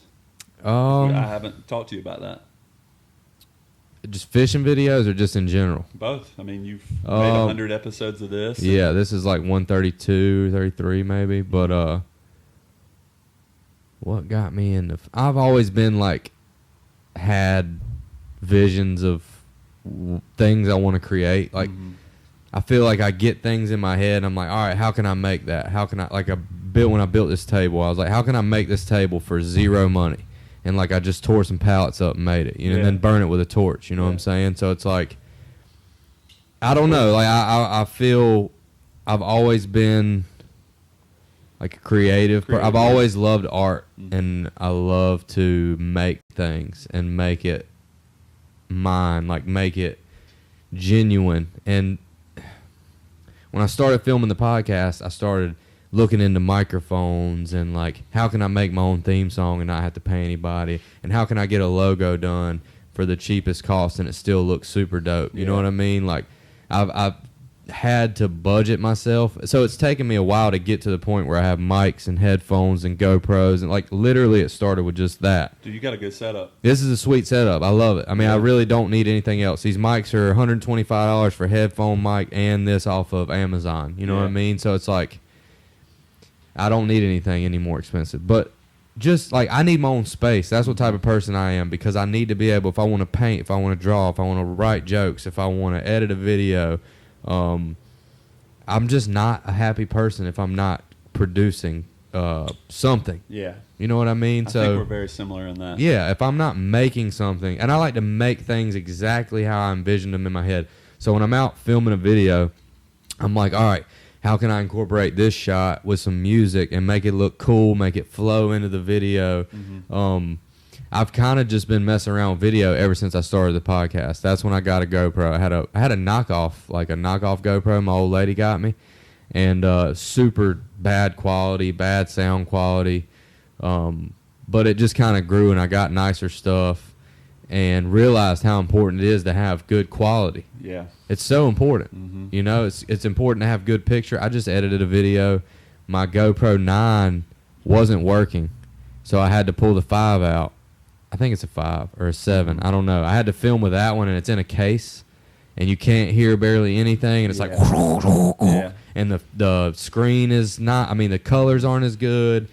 I haven't talked to you about that. Just fishing videos or just in general? Both. I mean, you've made 100 episodes of this. Yeah, this is like 132, 33 maybe. But what got me into? I've always been like had visions of things I want to create. Like I feel like I get things in my head. And I'm like, all right, how can I make that? How can I when I built this table, I was like, how can I make this table for zero money? And like I just tore some pallets up and made it, you know, and then burn it with a torch. You know what I'm saying? So it's like, I don't know. Like I feel I've always been like a creative. I've always loved art, and I love to make things and make it mine, like make it genuine. And when I started filming the podcast, I started looking into microphones and like how can I make my own theme song and not have to pay anybody, and how can I get a logo done for the cheapest cost and it still looks super dope. You know what I mean? Like I've had to budget myself, so it's taken me a while to get to the point where I have mics and headphones and GoPros, and like literally it started with just that. Dude, you got a good setup. This is a sweet setup. I love it. I mean, I really don't need anything else. These mics are $125 for headphone mic and this off of Amazon. You know what I mean? So it's like I don't need anything any more expensive. But just like I need my own space. That's what type of person I am, because I need to be able, if I want to paint, if I want to draw, if I want to write jokes, if I want to edit a video, I'm just not a happy person if I'm not producing something. Yeah. You know what I mean? I think we're very similar in that. Yeah, if I'm not making something, and I like to make things exactly how I envisioned them in my head. So when I'm out filming a video, I'm like, all right, how can I incorporate this shot with some music and make it look cool, make it flow into the video? I've kind of just been messing around with video ever since I started the podcast. That's when I got a GoPro. I had a knockoff GoPro my old lady got me, and super bad quality, bad sound quality. But it just kind of grew, and I got nicer stuff and realized how important it is to have good quality. Yeah. It's so important. You know, it's important to have good picture. I just edited a video. My GoPro 9 wasn't working, so I had to pull the 5 out. I think it's a 5 or a 7. I don't know. I had to film with that one, and it's in a case, and you can't hear barely anything, and it's like, and the screen is not, I mean, the colors aren't as good,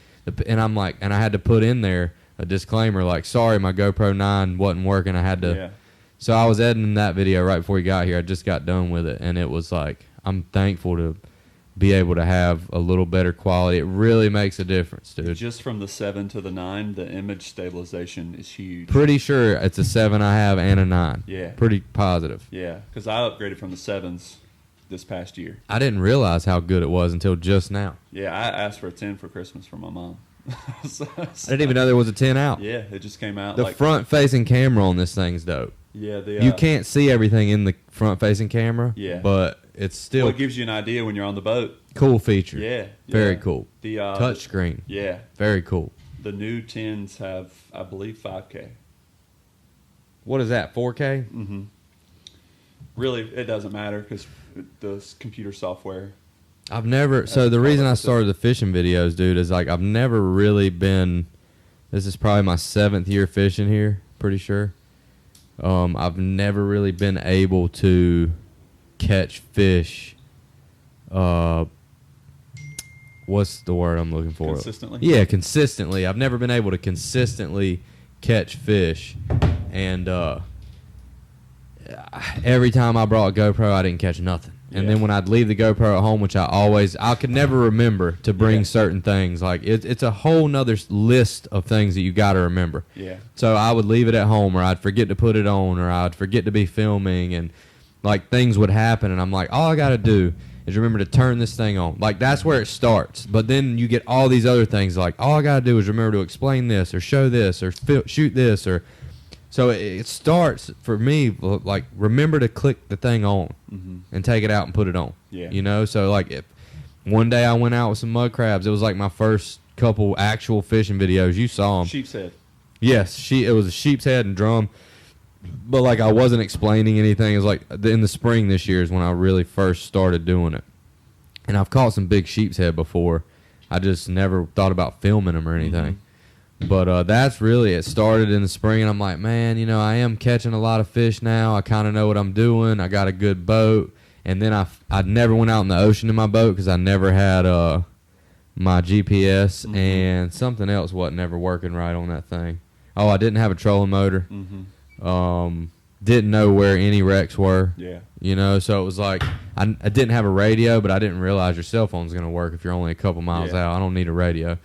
and I'm like, and I had to put in there a disclaimer, like, sorry, my GoPro 9 wasn't working. I had to, so I was editing that video right before he got here. I just got done with it, and it was like, I'm thankful to be able to have a little better quality. It really makes a difference, dude. Just from the 7 to the 9, the image stabilization is huge. Pretty sure it's a 7 I have and a 9. Yeah. Pretty positive. Yeah, because I upgraded from the 7s this past year. I didn't realize how good it was until just now. Yeah, I asked for a 10 for Christmas from my mom. I didn't even know there was a 10 out. Yeah, it just came out. The front-facing camera on this thing's dope. Yeah, you can't see everything in the front-facing camera. Yeah, but it's still. Well, it gives you an idea when you're on the boat. Cool feature. Yeah, very cool. The touch screen. Yeah, very cool. The new 10s have, I believe, 5K. What is that? 4K? Mm-hmm. Really, it doesn't matter because the computer software. I've never. So the reason I started the fishing videos, dude, is like I've never really been. This is probably my 7th year fishing here. Pretty sure. I've never really been able to catch fish. What's the word I'm looking for? Consistently? Yeah, consistently. I've never been able to consistently catch fish. And every time I brought a GoPro, I didn't catch nothing. And then when I'd leave the GoPro at home, which I could never remember to bring certain things. Like, it's a whole nother list of things that you got to remember. Yeah. So I would leave it at home, or I'd forget to put it on, or I'd forget to be filming, and, like, things would happen. And I'm like, all I got to do is remember to turn this thing on. Like, that's where it starts. But then you get all these other things, like, all I got to do is remember to explain this, or show this, or shoot this, or... So it starts, for me, like, remember to click the thing on and take it out and put it on. Yeah. You know? So, like, if one day I went out with some mud crabs, it was like my first couple actual fishing videos. You saw them. Sheep's head. Yes. It was a sheep's head and drum. But, like, I wasn't explaining anything. It was like in the spring this year is when I really first started doing it. And I've caught some big sheep's head before. I just never thought about filming them or anything. But that's really, it started in the spring, and I'm like, man, you know, I am catching a lot of fish now. I kind of know what I'm doing. I got a good boat. And then I never went out in the ocean in my boat because I never had my GPS, and something else wasn't ever working right on that thing. Oh, I didn't have a trolling motor. Didn't know where any wrecks were. Yeah. You know, so it was like I didn't have a radio, but I didn't realize your cell phone's going to work if you're only a couple miles out. I don't need a radio.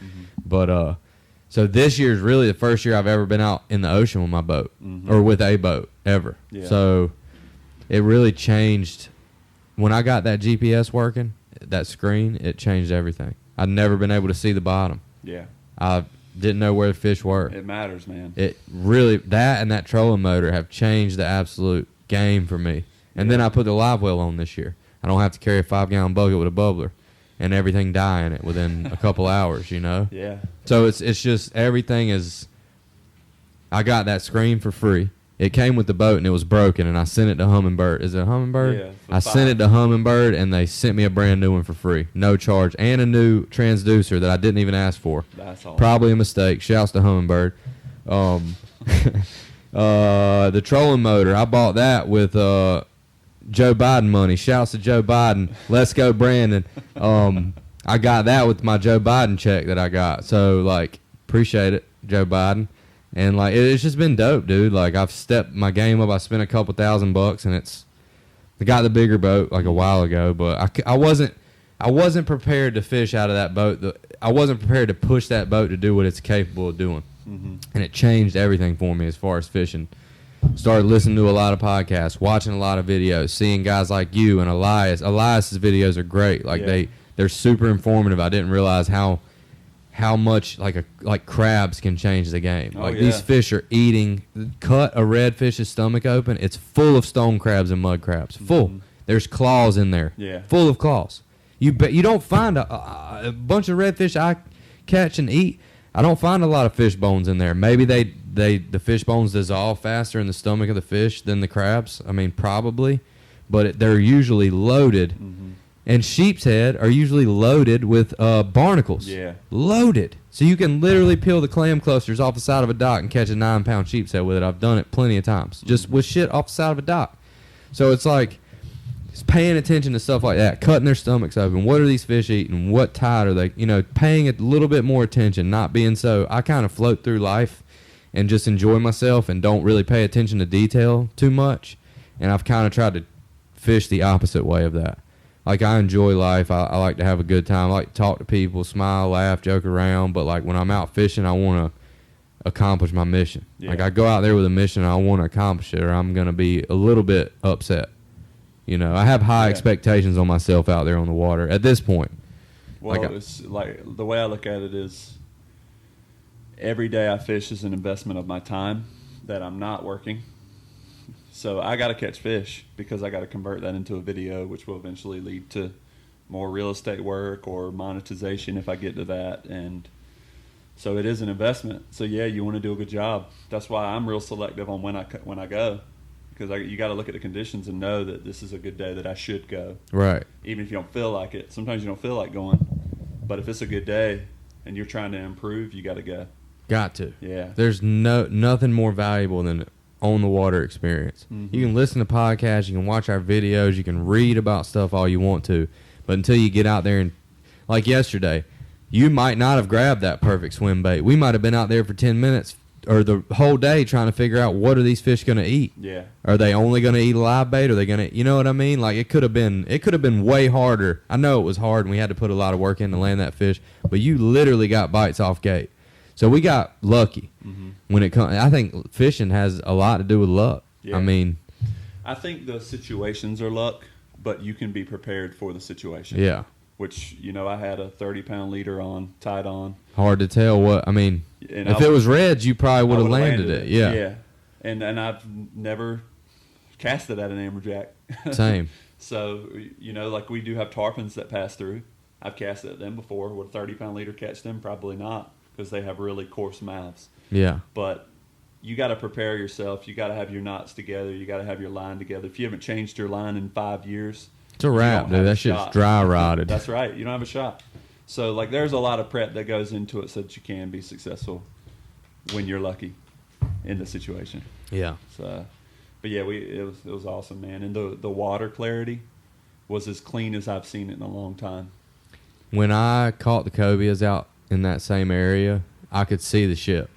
But so this year's really the first year I've ever been out in the ocean with my boat or with a boat ever. Yeah. So it really changed when I got that GPS working, that screen, it changed everything. I'd never been able to see the bottom. Yeah. I didn't know where the fish were. It matters, man. It really, that and that trolling motor have changed the absolute game for me. And then I put the live well on this year. I don't have to carry a 5-gallon bucket with a bubbler and everything die in it within a couple hours, you know? Yeah. So it's just everything is, I got that screen for free. It came with the boat and it was broken, and I sent it to Humminbird. Is it Humminbird? Yeah. I sent it to Humminbird, and they sent me a brand new one for free, no charge, and a new transducer that I didn't even ask for. That's awesome. Probably a mistake. Shouts to Humminbird. The trolling motor, I bought that with Joe Biden money. Shouts to Joe Biden. Let's go, Brandon. I got that with my Joe Biden check that I got. So, like, appreciate it, Joe Biden. And, like, it's just been dope, dude. Like, I've stepped my game up. I spent a couple $1,000, and I got the bigger boat, like, a while ago. But I wasn't prepared to fish out of that boat. I wasn't prepared to push that boat to do what it's capable of doing. And it changed everything for me as far as fishing. Started listening to a lot of podcasts, watching a lot of videos, seeing guys like you and Elias. Elias's videos are great. Like, they're super informative. I didn't realize how much like crabs can change the game. These fish are eating. Cut a redfish's stomach open, it's full of stone crabs and mud crabs. Full. There's claws in there. Yeah. Full of claws. You don't find a bunch of redfish I catch and eat. I don't find a lot of fish bones in there. Maybe the fish bones dissolve faster in the stomach of the fish than the crabs. I mean, probably, but they're usually loaded. And sheep's head are usually loaded with barnacles. Yeah. Loaded. So you can literally peel the clam clusters off the side of a dock and catch a 9-pound sheep's head with it. I've done it plenty of times. Just with shit off the side of a dock. So it's like just paying attention to stuff like that, cutting their stomachs open. What are these fish eating? What tide are they? You know, paying a little bit more attention, not being so. I kind of float through life and just enjoy myself and don't really pay attention to detail too much. And I've kind of tried to fish the opposite way of that. Like, I enjoy life. I like to have a good time. I like to talk to people, smile, laugh, joke around. But, like, when I'm out fishing, I want to accomplish my mission. Yeah. Like, I go out there with a mission, and I want to accomplish it, or I'm going to be a little bit upset. You know, I have high expectations on myself out there on the water at this point. Well, it's like the way I look at it is every day I fish is an investment of my time that I'm not working. So I got to catch fish because I got to convert that into a video, which will eventually lead to more real estate work or monetization if I get to that. And so it is an investment. So yeah, you want to do a good job. That's why I'm real selective on when I go, because you got to look at the conditions and know that this is a good day that I should go. Right. Even if you don't feel like it. Sometimes you don't feel like going, but if it's a good day and you're trying to improve, you got to go. Got to. Yeah. There's nothing more valuable than on the water experience. You can listen to podcasts, you can watch our videos, you can read about stuff all you want to, but until you get out there and, like yesterday, you might not have grabbed that perfect swim bait. We might have been out there for 10 minutes or the whole day trying to figure out what are these fish going to eat. Yeah. Are they only going to eat live bait? Are they going to, you know what I mean? Like, it could have been way harder. I know it was hard and we had to put a lot of work in to land that fish, but you literally got bites off gate. So we got lucky when it comes. I think fishing has a lot to do with luck. Yeah. I mean, I think the situations are luck, but you can be prepared for the situation. Yeah. Which, you know, I had a 30-pound leader on, tied on. Hard to tell what, I mean, and if it was reds, you probably would have landed it. Yeah. Yeah. And I've never casted at an amberjack. Same. So, you know, like we do have tarpons that pass through. I've cast at them before. Would a 30-pound leader catch them? Probably not, because they have really coarse mouths. Yeah. But you got to prepare yourself. You got to have your knots together. You got to have your line together. If you haven't changed your line in 5 years, it's a wrap, dude. That shit's dry rotted. That's right. You don't have a shot. So, like, there's a lot of prep that goes into it so that you can be successful when you're lucky in the situation. Yeah. So, but yeah, it was awesome, man. And the water clarity was as clean as I've seen it in a long time. when I caught the cobias out in that same area, I could see the ship.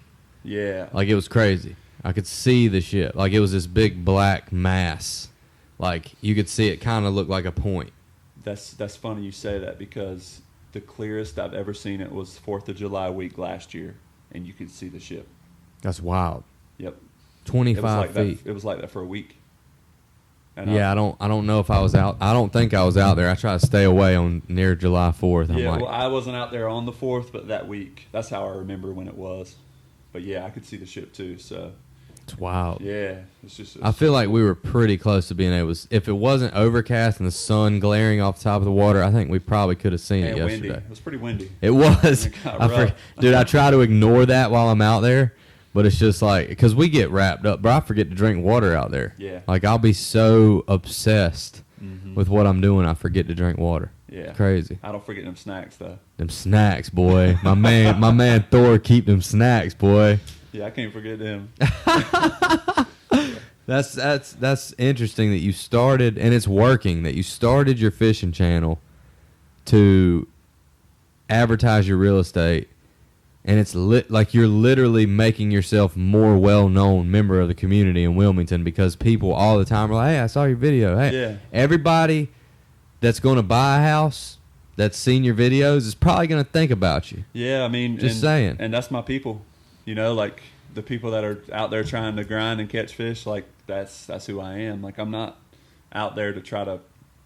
Yeah. Like, it was crazy. I could see the ship. Like, it was this big black mass. Like, you could see it kind of look like a point. That's funny you say that, because the clearest I've ever seen it was 4th of July week last year, and you could see the ship. That's wild. Yep. 25 feet. It was like that for a week. And Yeah, I don't know if I was out. I don't think I was out there. I try to stay away on near July 4th. I'm Yeah, like, well, I wasn't out there on the 4th, but that week. That's how I remember when it was. But yeah, I could see the ship too. So it's wild. yeah, it's just. I feel like we were pretty close to being able to. If it wasn't overcast and the sun glaring off the top of the water, I think we probably could have seen it yesterday. Windy. It was pretty windy. It was. It got rough. Dude, I try to ignore that while I'm out there, but it's just like, because we get wrapped up, but I forget to drink water out there. Yeah. Like, I'll be so obsessed with what I'm doing, I forget to drink water. Yeah. Crazy. I don't forget them snacks though. Them snacks, boy. My man Thor keep them snacks, boy. Yeah, I can't forget them. That's interesting that you started, and it's working, that you started your fishing channel to advertise your real estate, and it's like you're literally making yourself more well-known member of the community in Wilmington, because people all the time are like, hey, I saw your video. Hey, Yeah. Everybody that's going to buy a house that's seen your videos is probably going to think about you. Yeah, I mean, Just saying. And that's my people. You know, like the people that are out there trying to grind and catch fish, like that's who I am. Like, I'm not out there to try to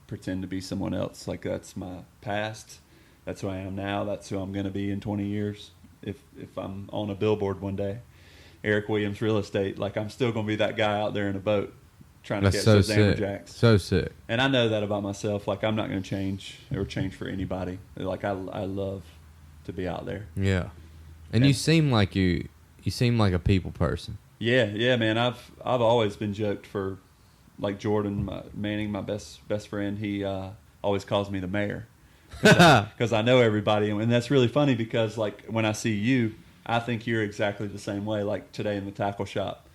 pretend to be someone else. Like, that's my past. That's who I am now. That's who I'm going to be in 20 years. If I'm on a billboard one day, Eric Williams Real Estate, like, I'm still going to be that guy out there in a boat trying to catch those amberjacks. So sick. And I know that about myself. Like, I'm not going to change for anybody. Like, I love to be out there. Yeah. And you seem like you seem like a people person. Yeah, man. I've always been joked for, like, Jordan Manning, my best friend. He always calls me the mayor because I know everybody, and that's really funny because, like, when I see you, I think you're exactly the same way. Like today in the tackle shop.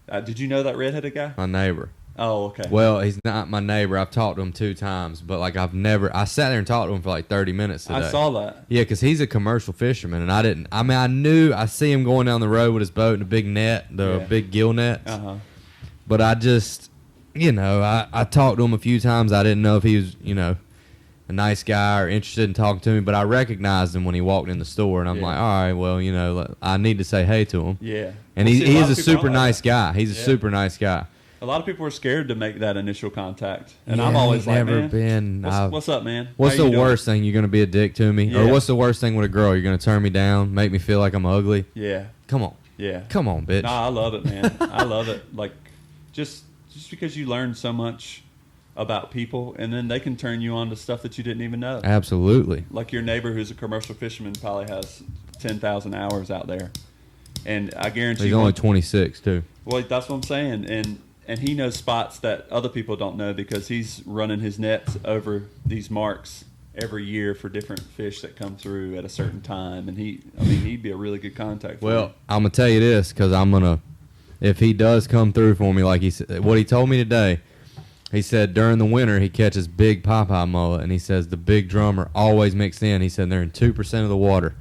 Did you know that redheaded guy? My neighbor. Oh, okay. Well, he's not my neighbor. I've talked to him 2 times, but like I sat there and talked to him for like 30 minutes today. I saw that. Yeah, because he's a commercial fisherman, and I see him going down the road with his boat and a big net, big gill nets. Uh-huh. But I just, I talked to him a few times. I didn't know if he was, a nice guy or interested in talking to me, but I recognized him when he walked in the store, and I'm like, all right, well, I need to say hey to him. Yeah. And he is a super nice guy. He's a super nice guy. A lot of people are scared to make that initial contact, and I'm always like, man, what's up, man? What's the worst thing? You're gonna be a dick to me, Yeah. or what's the worst thing with a girl? You're gonna turn me down, make me feel like I'm ugly. Yeah. Come on. Yeah. Come on, bitch. Nah, I love it, man. I love it. Like, just because you learn so much about people, and then they can turn you on to stuff that you didn't even know. Absolutely. Like your neighbor who's a commercial fisherman probably has 10,000 hours out there, and I guarantee he's only 26 too. Well, that's what I'm saying, and he knows spots that other people don't know because he's running his nets over these marks every year for different fish that come through at a certain time, and he'd be a really good contact for me. I'm gonna tell you this because if he does come through for me, like he said, what he told me today, he said during the winter he catches big popeye mullet, and he says the big drummer always mixed in. He said they're in 2% of the water,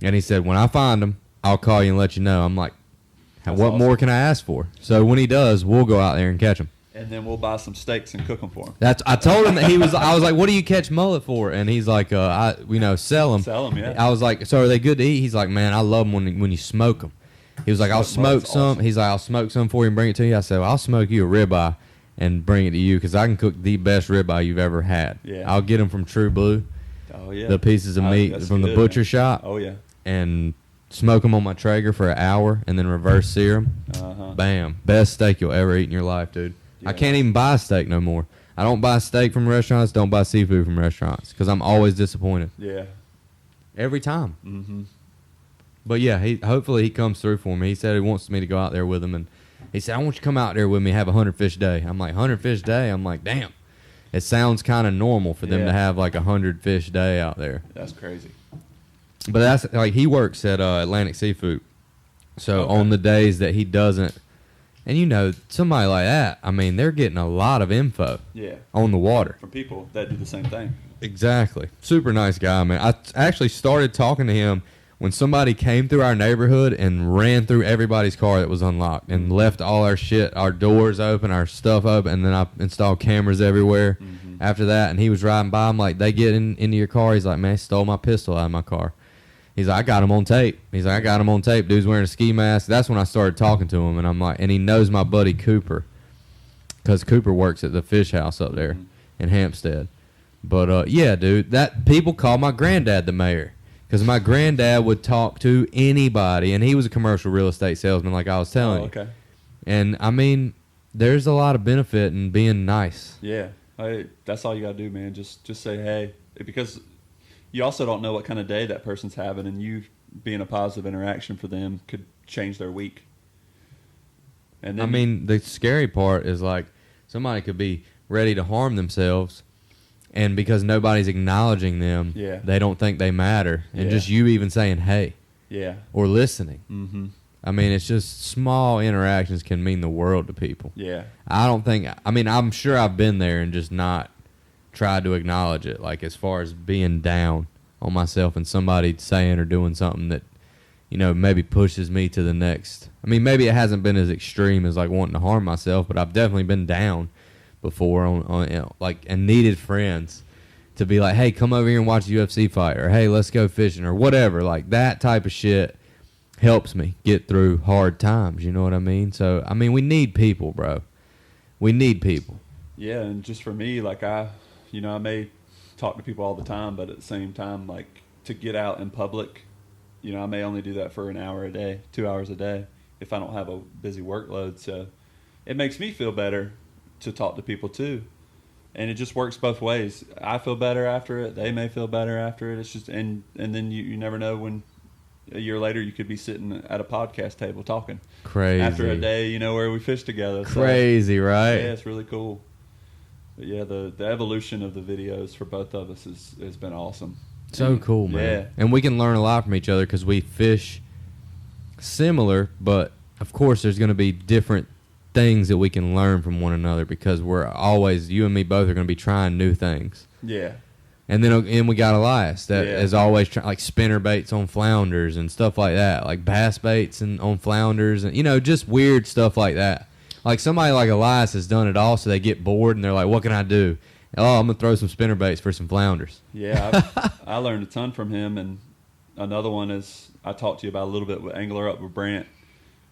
and he said when I find them, I'll call you and let you know. I'm like, what awesome. more can I ask for? So when he does, we'll go out there and catch them. And then we'll buy some steaks and cook them for him. I told him that I was like, what do you catch mullet for? And he's like, sell them. Sell them, yeah. I was like, so are they good to eat? He's like, man, I love them when you smoke them. He was like, I'll smoke some. Awesome. He's like, I'll smoke some for you and bring it to you. I said, well, I'll smoke you a ribeye and bring it to you because I can cook the best ribeye you've ever had. Yeah. I'll get them from True Blue. Oh, yeah. The pieces of meat That's from the good, butcher man. shop. Oh, yeah. And smoke them on my Traeger for an hour and then reverse sear them. Uh-huh. Bam. Best steak you'll ever eat in your life, dude. Yeah. I can't even buy steak no more. I don't buy steak from restaurants, don't buy seafood from restaurants because I'm always disappointed. Yeah. Every time. Mm-hmm. But yeah, hopefully he comes through for me. He said he wants me to go out there with him, and he said, I want you to come out there with me, have a 100-fish day. I'm like, 100-fish day? I'm like, damn. It sounds kind of normal for them to have like a 100-fish day out there. That's crazy. But that's like he works at Atlantic Seafood. So Okay. on the days that he doesn't, and somebody like that, I mean, they're getting a lot of info Yeah. on the water. From people that do the same thing. Exactly. Super nice guy, man. I actually started talking to him when somebody came through our neighborhood and ran through everybody's car that was unlocked and left all our shit, our doors open, our stuff open, and then I installed cameras everywhere after that. And he was riding by. I'm like, they get into your car. He's like, man, they stole my pistol out of my car. He's like, I got him on tape. He's like, I got him on tape. Dude's wearing a ski mask. That's when I started talking to him, and I'm like, and he knows my buddy Cooper because Cooper works at the fish house up there in Hampstead. But, yeah, dude, that people call my granddad the mayor because my granddad would talk to anybody, and he was a commercial real estate salesman like I was telling you. Okay. And, I mean, there's a lot of benefit in being nice. Yeah. That's all you got to do, man. Just say, hey, because you also don't know what kind of day that person's having, and you being a positive interaction for them could change their week. And then I mean, the scary part is, like, somebody could be ready to harm themselves, and because nobody's acknowledging them, they don't think they matter. And just you even saying, hey, or listening. Mm-hmm. I mean, it's just small interactions can mean the world to people. Yeah. I'm sure I've been there and just not tried to acknowledge it, like as far as being down on myself and somebody saying or doing something that, you know, maybe pushes me to the next. I mean, maybe it hasn't been as extreme as like wanting to harm myself, but I've definitely been down before on you know, like, and needed friends to be like, hey, come over here and watch a UFC fight, or hey, let's go fishing, or whatever. Like that type of shit helps me get through hard times. You know what I mean? So I mean, we need people, bro. We need people. Yeah, and just for me, like I may talk to people all the time, but at the same time, like to get out in public, you know, I may only do that for an hour a day, 2 hours a day, if I don't have a busy workload. So it makes me feel better to talk to people too. And it just works both ways. I feel better after it. They may feel better after it. It's just, and then you never know when a year later you could be sitting at a podcast table talking. Crazy. After a day, you know, where we fished together. Crazy, so, right? Yeah, it's really cool. But yeah, the evolution of the videos for both of us has been awesome. So cool, man. Yeah. And we can learn a lot from each other because we fish similar, but of course there's going to be different things that we can learn from one another because we're always, you and me both are going to be trying new things. Yeah. And then we got Elias that is always trying, like spinner baits on flounders and stuff like that, like bass baits and on flounders, and you know, just weird stuff like that. Like somebody like Elias has done it all, so they get bored and they're like, "What can I do?" Oh, I'm gonna throw some spinner baits for some flounders. Yeah, I learned a ton from him, and another one is I talked to you about a little bit with Angler Up with Brant.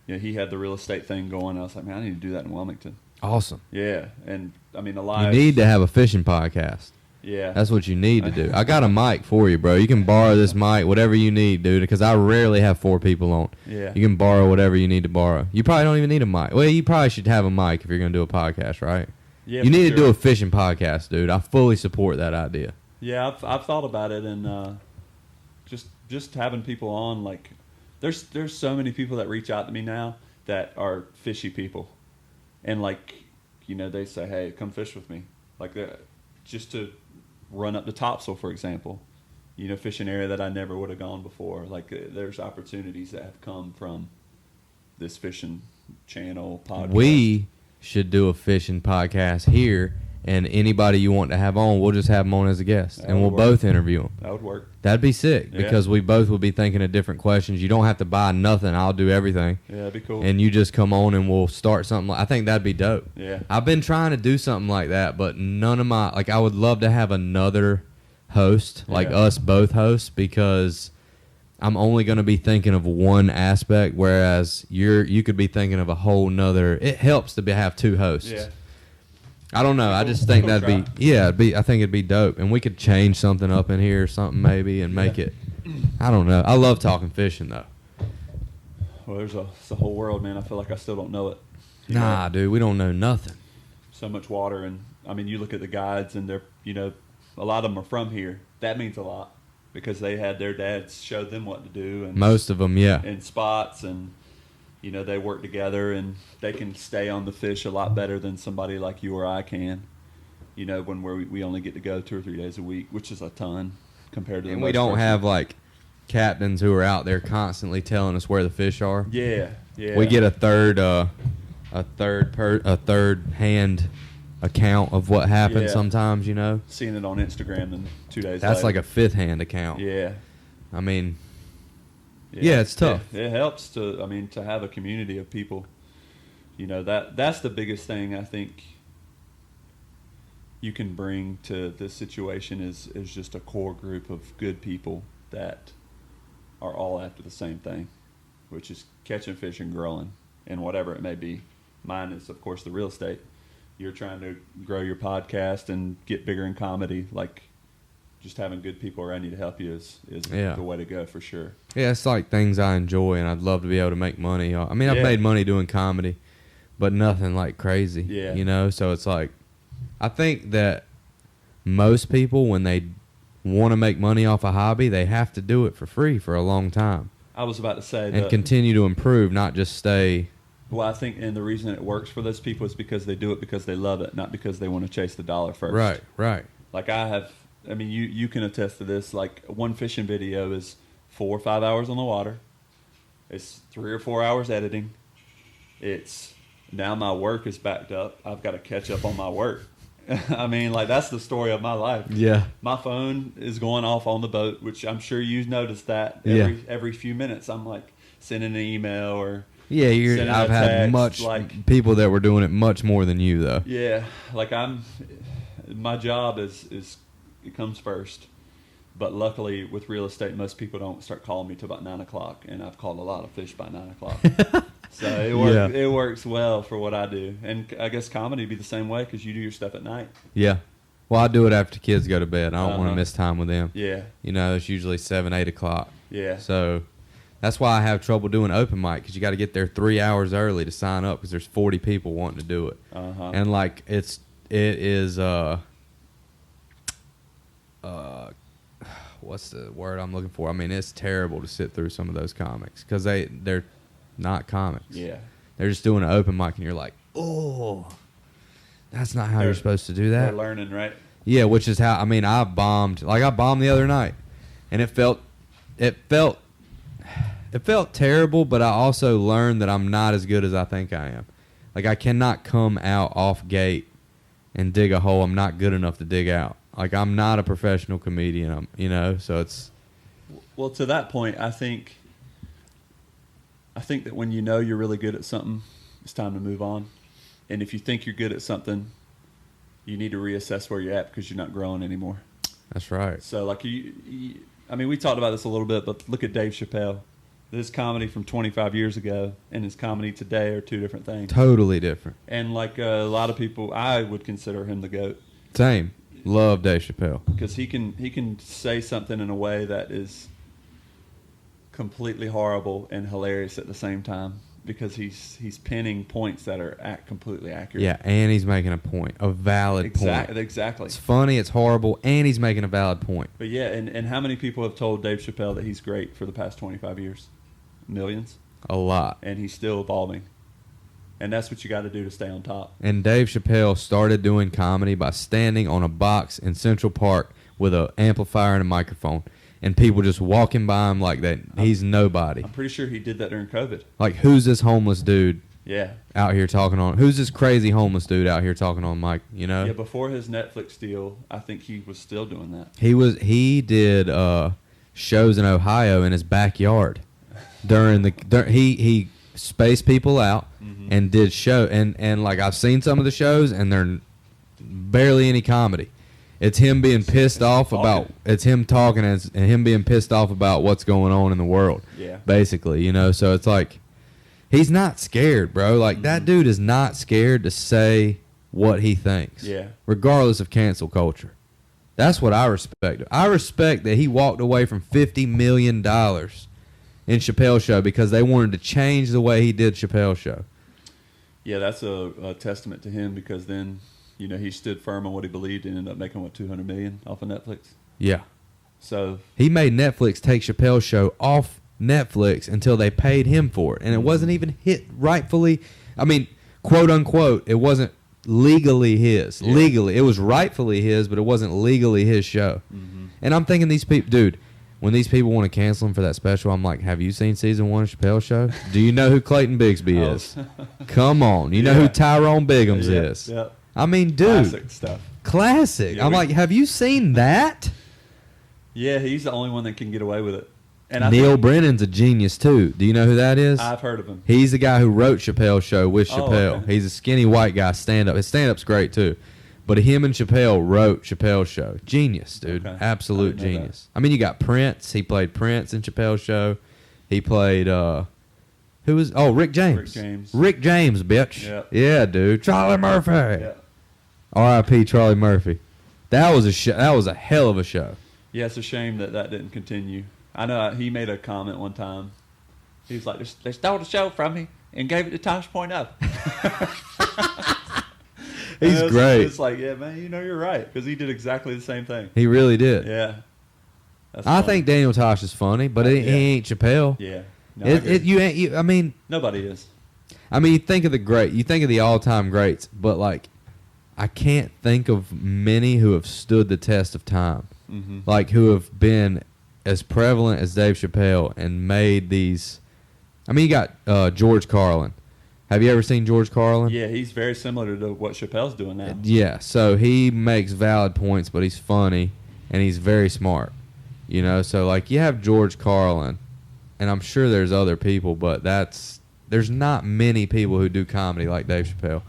You know, he had the real estate thing going. I was like, man, I need to do that in Wilmington. Awesome. Yeah, and I mean, Elias. You need to have a fishing podcast. Yeah. That's what you need to do. I got a mic for you, bro. You can borrow this mic, whatever you need, dude, because I rarely have 4 people on. Yeah. You can borrow whatever you need to borrow. You probably don't even need a mic. Well, you probably should have a mic if you're going to do a podcast, right? Yeah. You need to do a fishing podcast, dude. I fully support that idea. Yeah, I've thought about it, and just having people on, like, there's so many people that reach out to me now that are fishy people, and like, you know, they say, hey, come fish with me, like just to run up the topsail, for example, you know, fish an area that I never would have gone before. Like there's opportunities that have come from this fishing channel podcast. We should do a fishing podcast here, and anybody you want to have on, we'll just have them on as a guest, and we'll both interview them. That would work. That'd be sick, because we both would be thinking of different questions. You don't have to buy nothing. I'll do everything. Yeah, that'd be cool. And you just come on and we'll start something. I think that'd be dope. Yeah. I've been trying to do something like that, but none of my, like, I would love to have another host, like us both hosts, because I'm only going to be thinking of one aspect, whereas you could be thinking of a whole nother. It helps to have 2 hosts. Yeah. I don't know. I just think that'd be, I think it'd be dope. And we could change something up in here or something maybe and make it, I don't know. I love talking fishing though. Well, it's a whole world, man. I feel like I still don't know it. Nah, dude, we don't know nothing. So much water. And I mean, you look at the guides and they're, you know, a lot of them are from here. That means a lot because they had their dads show them what to do. And most of them, yeah. In spots, and you know, they work together and they can stay on the fish a lot better than somebody like you or I can. You know, when we only get to go 2 or 3 days a week, which is a ton compared to the And we don't have like captains who are out there constantly telling us where the fish are. Yeah, yeah. We get a third hand account of what happened Yeah. sometimes, you know. Seeing it on Instagram and 2 days That's later. like a fifth-hand account. Yeah. I mean, yeah, it's tough. It helps to have a community of people. You know, that's the biggest thing I think you can bring to this situation is just a core group of good people that are all after the same thing, which is catching fish and growing and whatever it may be. Mine is, of course, the real estate. You're trying to grow your podcast and get bigger in comedy. Like, just having good people around you to help you is Yeah. the way to go for sure. Yeah, it's like things I enjoy, and I'd love to be able to make money. I mean, I've Yeah. made money doing comedy, but nothing like crazy. Yeah. You know, so it's like, I think that most people, when they want to make money off a hobby, they have to do it for free for a long time I was about to say and that. continue to improve, not just stay. Well, I think, and the reason it works for those people is because they do it because they love it, not because they want to chase the dollar first. Right, right. Like you can attest to this. Like, one fishing video is 4 or 5 hours on the water. It's 3 or 4 hours editing. It's now my work is backed up. I've got to catch up on my work. I mean, like, that's the story of my life. Yeah. My phone is going off on the boat, which I'm sure you noticed that Yeah. every few minutes. I'm like sending an email or Yeah, sending a I've had text, much like, people that were doing it much more than you, though. yeah, like my job is it comes first. But luckily, with real estate, most people don't start calling me till about 9 o'clock, and I've caught a lot of fish by 9 o'clock. So it works well for what I do, and I guess comedy would be the same way because you do your stuff at night. Yeah. Well, I do it after kids go to bed. I don't want to Uh-huh. miss time with them. Yeah, You know, it's usually 7, 8 o'clock. yeah, So that's why I have trouble doing open mic, because you got to get there 3 hours early to sign up, because there's 40 people wanting to do it. uh-huh. And like it is what's the word I'm looking for? I mean, it's terrible to sit through some of those comics because they're not comics. Yeah, They're just doing an open mic, and you're like, oh, that's not how They're- you're supposed to do they're that. learning, right? Yeah, which is how, I mean, I bombed the other night, and it felt terrible, but I also learned that I'm not as good as I think I am. Like, I cannot come out off gate and dig a hole I'm not good enough to dig out. Like, I'm not a professional comedian, so it's... Well, to that point, I think that when you know you're really good at something, it's time to move on. And if you think you're good at something, you need to reassess where you're at because you're not growing anymore. That's right. So, like, I mean, we talked about this a little bit, but look at Dave Chappelle. His comedy from 25 years ago and his comedy today are two different things. Totally different. And, like, a lot of people, I would consider him the GOAT Same. Love Dave Chappelle. because he can say something in a way that is completely horrible and hilarious at the same time because he's pinning points that are completely accurate. Yeah, and he's making a point, a valid point. Exactly. It's funny, it's horrible, and he's making a valid point. But yeah, and how many people have told Dave Chappelle that he's great for the past 25 years? Millions. A lot. And he's still evolving. And that's what you got to do to stay on top. And Dave Chappelle started doing comedy by standing on a box in Central Park with an amplifier and a microphone, and people just walking by him like that. He's nobody. I'm pretty sure he did that during COVID. Like, who's this homeless dude Yeah. out here talking on? Who's this crazy homeless dude out here talking on mic? You know? Yeah, before his Netflix deal, I think he was still doing that. He did shows in Ohio in his backyard he spaced people out and did show and like I've seen some of the shows and they're barely any comedy. It's him being pissed off about it's him talking and him being pissed off about what's going on in the world. Yeah. Basically, so it's like he's not scared, bro. Like that dude is not scared to say what he thinks. Yeah. Regardless of cancel culture. That's what I respect. I respect that he walked away from $50 million in Chappelle's Show because they wanted to change the way he did Chappelle's Show. Yeah, that's a testament to him because then, he stood firm on what he believed and ended up making, $200 million off of Netflix? Yeah. So He made Netflix take Chappelle's Show off Netflix until they paid him for it. And it wasn't even rightfully, quote unquote, it wasn't legally his. Yeah. Legally. It was rightfully his, but it wasn't legally his show. Mm-hmm. And I'm thinking these people, dude, when these people want to cancel him for that special, I'm like, have you seen season 1 of Chappelle's Show? Do you know who Clayton Bigsby is? Come on. You know who Tyrone Biggums is. Yep. I mean, dude, classic stuff. Classic. Yeah, I'm like, have you seen that? Yeah, he's the only one that can get away with it. And Neil Brennan's a genius too. Do you know who that is? I've heard of him. He's the guy who wrote Chappelle's Show with Oh, Chappelle. okay. He's a skinny white guy stand-up. His stand-up's great too. But him and Chappelle wrote Chappelle's Show. Genius, dude. Okay. Absolute I didn't know genius. I mean, you got Prince. He played Prince in Chappelle's Show. He played, who was, Rick James. Rick James. Rick James, bitch. Yep. Yeah, dude. Charlie Murphy. Yeah. R.I.P. Charlie Murphy. That was a show. That was a hell of a show. Yeah, it's a shame that didn't continue. I know he made a comment one time. He was like, they stole the show from me and gave it to Tosh Point up. He's great. It's like, yeah, man, you're right. Because he did exactly the same thing. He really did. Yeah. That's I funny. think Daniel Tosh is funny, but he ain't Chappelle. Yeah. No, I agree. You ain't. I mean, Nobody is. I mean, you think of the all-time greats, but like, I can't think of many who have stood the test of time, like who have been as prevalent as Dave Chappelle and made these. I mean, you got George Carlin. Have you ever seen George Carlin? Yeah, he's very similar to what Chappelle's doing now. Yeah, so he makes valid points, but he's funny and he's very smart. You know, so like you have George Carlin, and I'm sure there's other people, but there's not many people who do comedy like Dave Chappelle.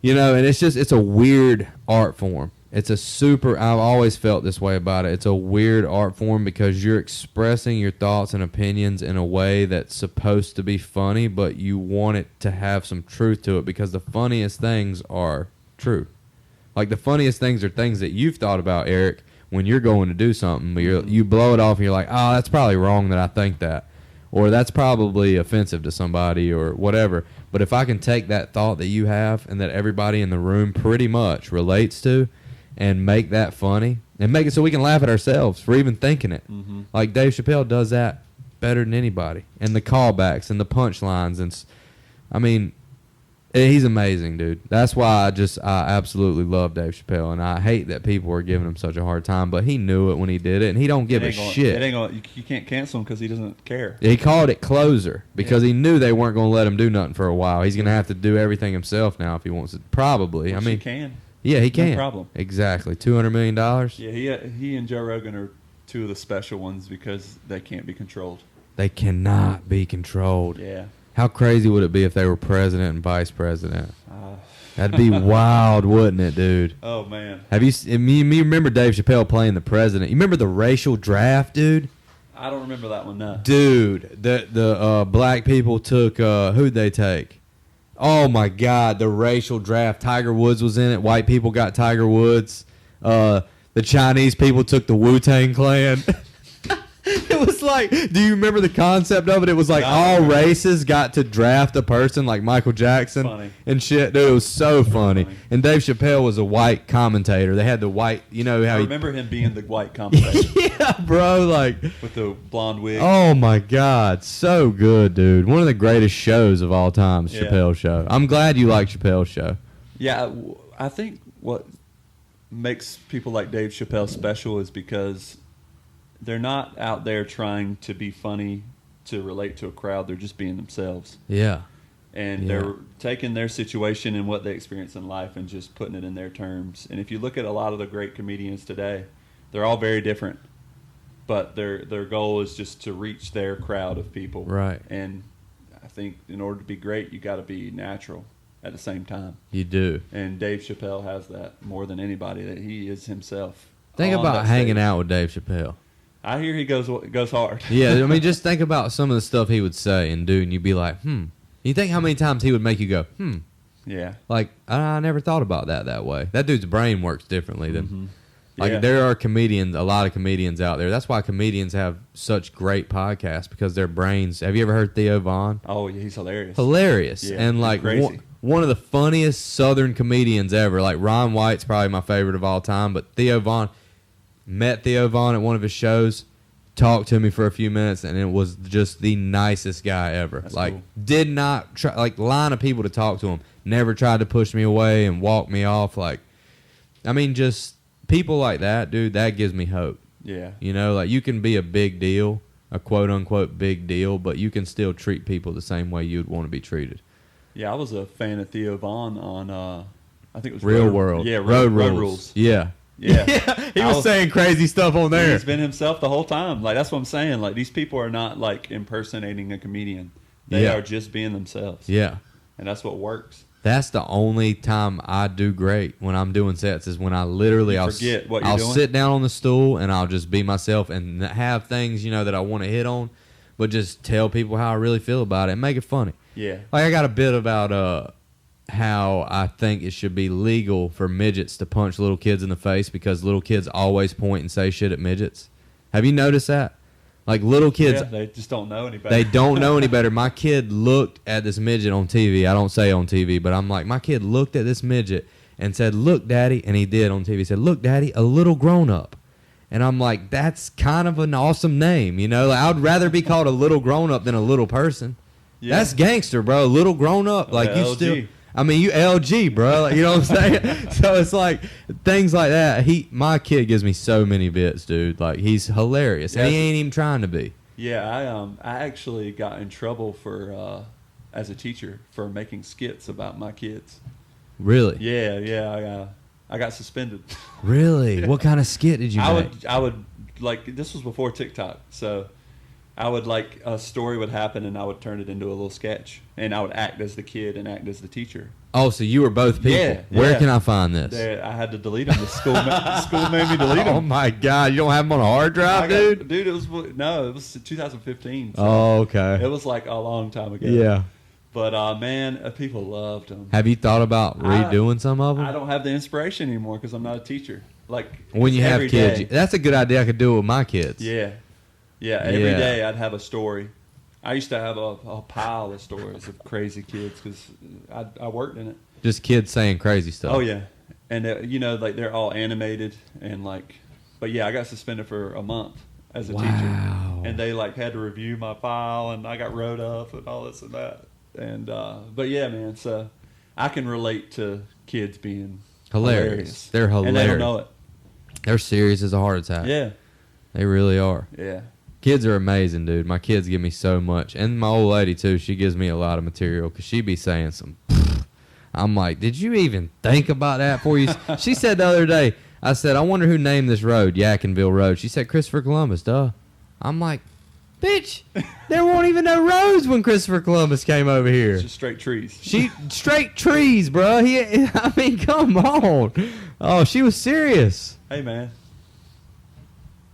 You know, and it's a weird art form. I've always felt this way about it. It's a weird art form because you're expressing your thoughts and opinions in a way that's supposed to be funny, but you want it to have some truth to it because the funniest things are true. Like the funniest things are things that you've thought about, Eric, when you're going to do something. You blow it off and you're like, oh, that's probably wrong that I think that. Or that's probably offensive to somebody or whatever. But if I can take that thought that you have and that everybody in the room pretty much relates to and make that funny and make it so we can laugh at ourselves for even thinking it. Mm-hmm. Like Dave Chappelle does that better than anybody. And the callbacks and the punchlines. I mean, he's amazing, dude. That's why I absolutely love Dave Chappelle. And I hate that people are giving him such a hard time. But he knew it when he did it. And he don't give a shit. You can't cancel him because he doesn't care. He called it closer because he knew they weren't going to let him do nothing for a while. He's going to have to do everything himself now if he wants it. Probably. Which I mean, he can. Yeah, he can. No problem. Exactly. $200 million. Yeah, he and Joe Rogan are two of the special ones because they can't be controlled. They cannot be controlled. Yeah. How crazy would it be if they were president and vice president? That'd be wild, wouldn't it, dude? Oh, man. Have you remember Dave Chappelle playing the president? You remember the racial draft, dude? I don't remember that one, no. Dude, the black people took, who'd they take? Oh, my God, the racial draft. Tiger Woods was in it. White people got Tiger Woods. The Chinese people took the Wu-Tang Clan. It was like, do you remember the concept of it? It was like all races got to draft a person like Michael Jackson and shit. Dude, it was so funny. And Dave Chappelle was a white commentator. They had the white, you know how I remember him being the white commentator. Yeah, bro, like with the blonde wig. Oh my God, so good, dude. One of the greatest shows of all time, Chappelle's Show. I'm glad you like Chappelle's Show. Yeah, I think what makes people like Dave Chappelle special is because they're not out there trying to be funny to relate to a crowd. They're just being themselves. Yeah. And they're taking their situation and what they experience in life and just putting it in their terms. And if you look at a lot of the great comedians today, they're all very different. But their goal is just to reach their crowd of people. Right. And I think in order to be great, you got to be natural at the same time. You do. And Dave Chappelle has that more than anybody, that he is himself. Think about hanging out with Dave Chappelle. I hear he goes hard. Yeah, I mean, just think about some of the stuff he would say and do, and you'd be like, You think how many times he would make you go, Yeah. Like, I never thought about that way. That dude's brain works differently than... Like, there are a lot of comedians out there. That's why comedians have such great podcasts, because their brains... Have you ever heard Theo Vaughn? Oh, yeah, he's hilarious. Hilarious. Yeah, and, like, one of the funniest Southern comedians ever. Like, Ron White's probably my favorite of all time, but Theo Vaughn... Met Theo Vaughn at one of his shows, talked to me for a few minutes, and it was just the nicest guy ever. That's like, cool. Did not try, like, line of people to talk to him. Never tried to push me away and walk me off. Like, I mean, just people like that, dude, that gives me hope. Yeah. You know, like, you can be a big deal, a quote-unquote big deal, but you can still treat people the same way you'd want to be treated. Yeah, I was a fan of Theo Vaughn on I think it was Real World. Yeah, Road Road Rules. Rules. Yeah. Yeah. He was saying crazy stuff on there. He's been himself the whole time. Like, that's what I'm saying. Like, these people are not like impersonating a comedian. They Yeah. are just being themselves. Yeah. And that's what works. That's the only time I do great when I'm doing sets is when I literally You forget what you're I'll doing? sit down on the stool and I'll just be myself and have things, that I want to hit on, but just tell people how I really feel about it and make it funny. Yeah. Like I got a bit about how I think it should be legal for midgets to punch little kids in the face because little kids always point and say shit at midgets. Have you noticed that? Like little kids, Yeah, they just don't know any better. they don't know any better. My kid looked at this midget on TV. I don't say on TV, but I'm like, my kid looked at this midget and said, "Look, Daddy," and he did on TV. He said, "Look, Daddy, a little grown up." And I'm like, that's kind of an awesome name, Like, I'd rather be called a little grown up than a little person. Yeah. That's gangster, bro. Little grown up, like you LG. still. I mean, you LG, bro. Like, you know what I'm saying? So it's like things like that. My kid gives me so many bits, dude. Like he's hilarious, and he ain't even trying to be. Yeah, I actually got in trouble for as a teacher for making skits about my kids. Really? Yeah, I got suspended. Really? What kind of skit did you make? I would like this was before TikTok, so I would like a story would happen and I would turn it into a little sketch, and I would act as the kid and act as the teacher. Oh, so you were both people. Yeah, Where yeah. can I find this? I had to delete them. The school made me delete them. Oh my God! You don't have them on a hard drive, dude? Dude, it was 2015. So Oh, okay. it was like a long time ago. Yeah. But man, people loved them. Have you thought about redoing some of them? I don't have the inspiration anymore because I'm not a teacher. Like When you have every kids, day- that's a good idea. I could do it with my kids. Yeah. Every Yeah. day I'd have a story. I used to have a pile of stories of crazy kids because I worked in it. Just kids saying crazy stuff. Oh yeah, and like they're all animated and like, but yeah, I got suspended for a month as a Wow. teacher, and they like had to review my file, and I got wrote up and all this and that, and but yeah, man, so I can relate to kids being hilarious. They're hilarious. And they don't know it. They're serious as a heart attack. Yeah, They really are. yeah. Kids are amazing, dude. My kids give me so much. And my old lady, too. She gives me a lot of material because she be saying some... I'm like, did you even think about that for you? She said the other day, I said, I wonder who named this road, Yadkinville Road. She said, Christopher Columbus, duh. I'm like, bitch, there weren't even no roads when Christopher Columbus came over here. It's just straight trees. Straight trees, bro. I mean, come on. Oh, she was serious. Hey man,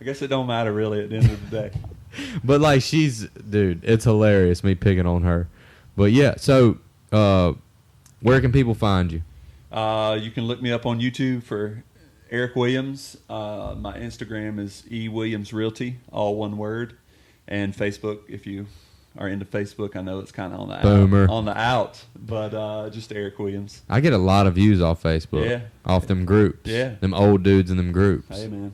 I guess it don't matter really at the end of the day. But like dude, it's hilarious me picking on her. But yeah, so where can people find you? You can look me up on YouTube for Eric Williams. My Instagram is eWilliamsRealty, all one word, and Facebook. If you are into Facebook, I know it's kind of on the Boomer. on the out, but just Eric Williams. I get a lot of views off Facebook. Yeah. Off them groups. Yeah. Them old dudes in them groups. Hey man,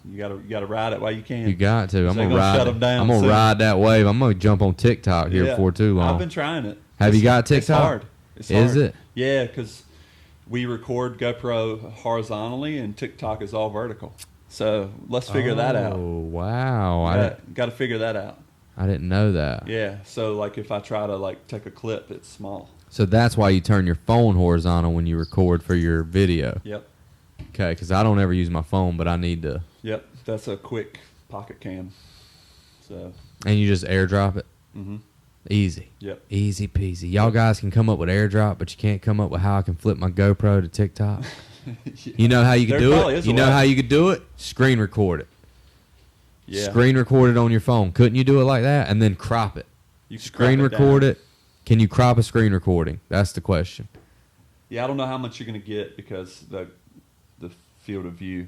you gotta ride it while you can. You got to. I'm They gonna gonna ride. shut 'em down I'm gonna soon. ride that wave. I'm gonna jump on TikTok here Yeah. before too long. I've been trying it. Have you got It's TikTok? hard. It's Is hard. it? Yeah, because we record GoPro horizontally and TikTok is all vertical. So let's figure that Oh out. wow! Got to figure that out. I didn't know that. Yeah. So like if I try to like take a clip, it's small. So that's why you turn your phone horizontal when you record for your video. Yep. Okay, because I don't ever use my phone, but I need to. Yep. That's a quick pocket cam. So. And you just airdrop it. Mhm. Easy. Yep. Easy peasy. Y'all guys can come up with airdrop, but you can't come up with how I can flip my GoPro to TikTok. You know how you There could do probably it? is a You know way. how you could do it? Screen record it. Yeah. Screen record it on your phone. Couldn't you do it like that? And then crop it. You can Screen crop record down. it. Can you crop a screen recording? That's the question. Yeah, I don't know how much you're gonna get because the field of view.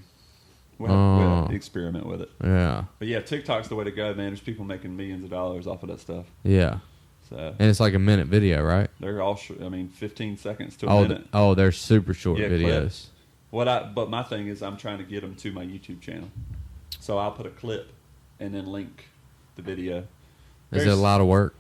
We'll have to experiment with it. Yeah. But yeah, TikTok's the way to go, man. There's people making millions of dollars off of that stuff. Yeah. So And it's like a minute video, right? they're all, 15 seconds to a minute. They're super short Yeah, videos. clips. But my thing is, I'm trying to get them to my YouTube channel, so I'll put a clip and then link the video. Is it a lot of work?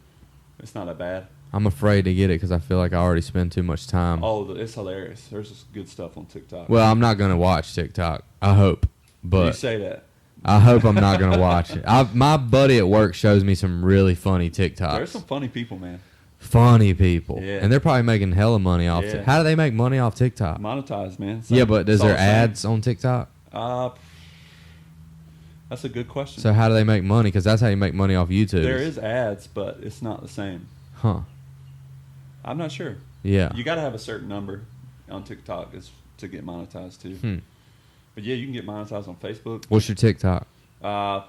It's not that bad. I'm afraid to get it because I feel like I already spend too much time. Oh, it's hilarious. There's just good stuff on TikTok. Well, I'm not going to watch TikTok. I hope. you But say that. I hope I'm not going to watch it. My buddy at work shows me some really funny TikToks. There's some funny people, man. funny people. Yeah. And they're probably making hella money off Yeah. How do they make money off TikTok? Monetize, man. Yeah, but is It's all there the same. ads on TikTok? That's a good question. So how do they make money? Because that's how you make money off YouTube. There is ads, but it's not the same. Huh. I'm not sure. Yeah. You got to have a certain number on TikTok to get monetized too. Hmm. But yeah, you can get monetized on Facebook. What's your TikTok? I'm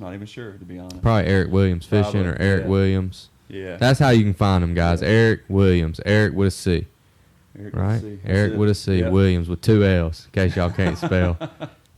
not even sure, to be honest. Probably Eric Williams Fishing or Probably, Eric yeah. Williams. Yeah. That's how you can find him, guys. Yeah. Eric Williams. Eric with a C. Eric Right? with a C. Eric That's it. with a C. Yeah. Williams with 2 L's, in case y'all can't spell.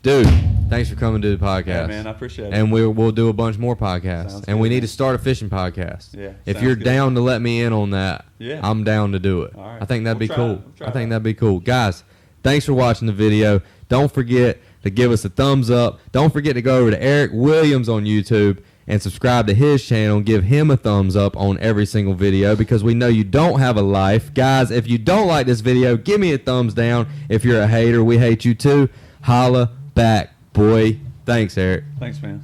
Dude, thanks for coming to the podcast. Yeah, man, I appreciate it. And we'll do a bunch more podcasts. Sounds And good, we need man. to start a fishing podcast. Yeah, If sounds you're good. down to let me in on that, Yeah. I'm down to do it. All right. I think that'd We'll be try cool. it. We'll try I think it. that'd be cool. Guys, thanks for watching the video. Don't forget to give us a thumbs up. Don't forget to go over to Eric Williams on YouTube and subscribe to his channel. Give him a thumbs up on every single video because we know you don't have a life. Guys, if you don't like this video, give me a thumbs down. If you're a hater, we hate you too. Holla back, boy. Thanks, Eric. Thanks, man.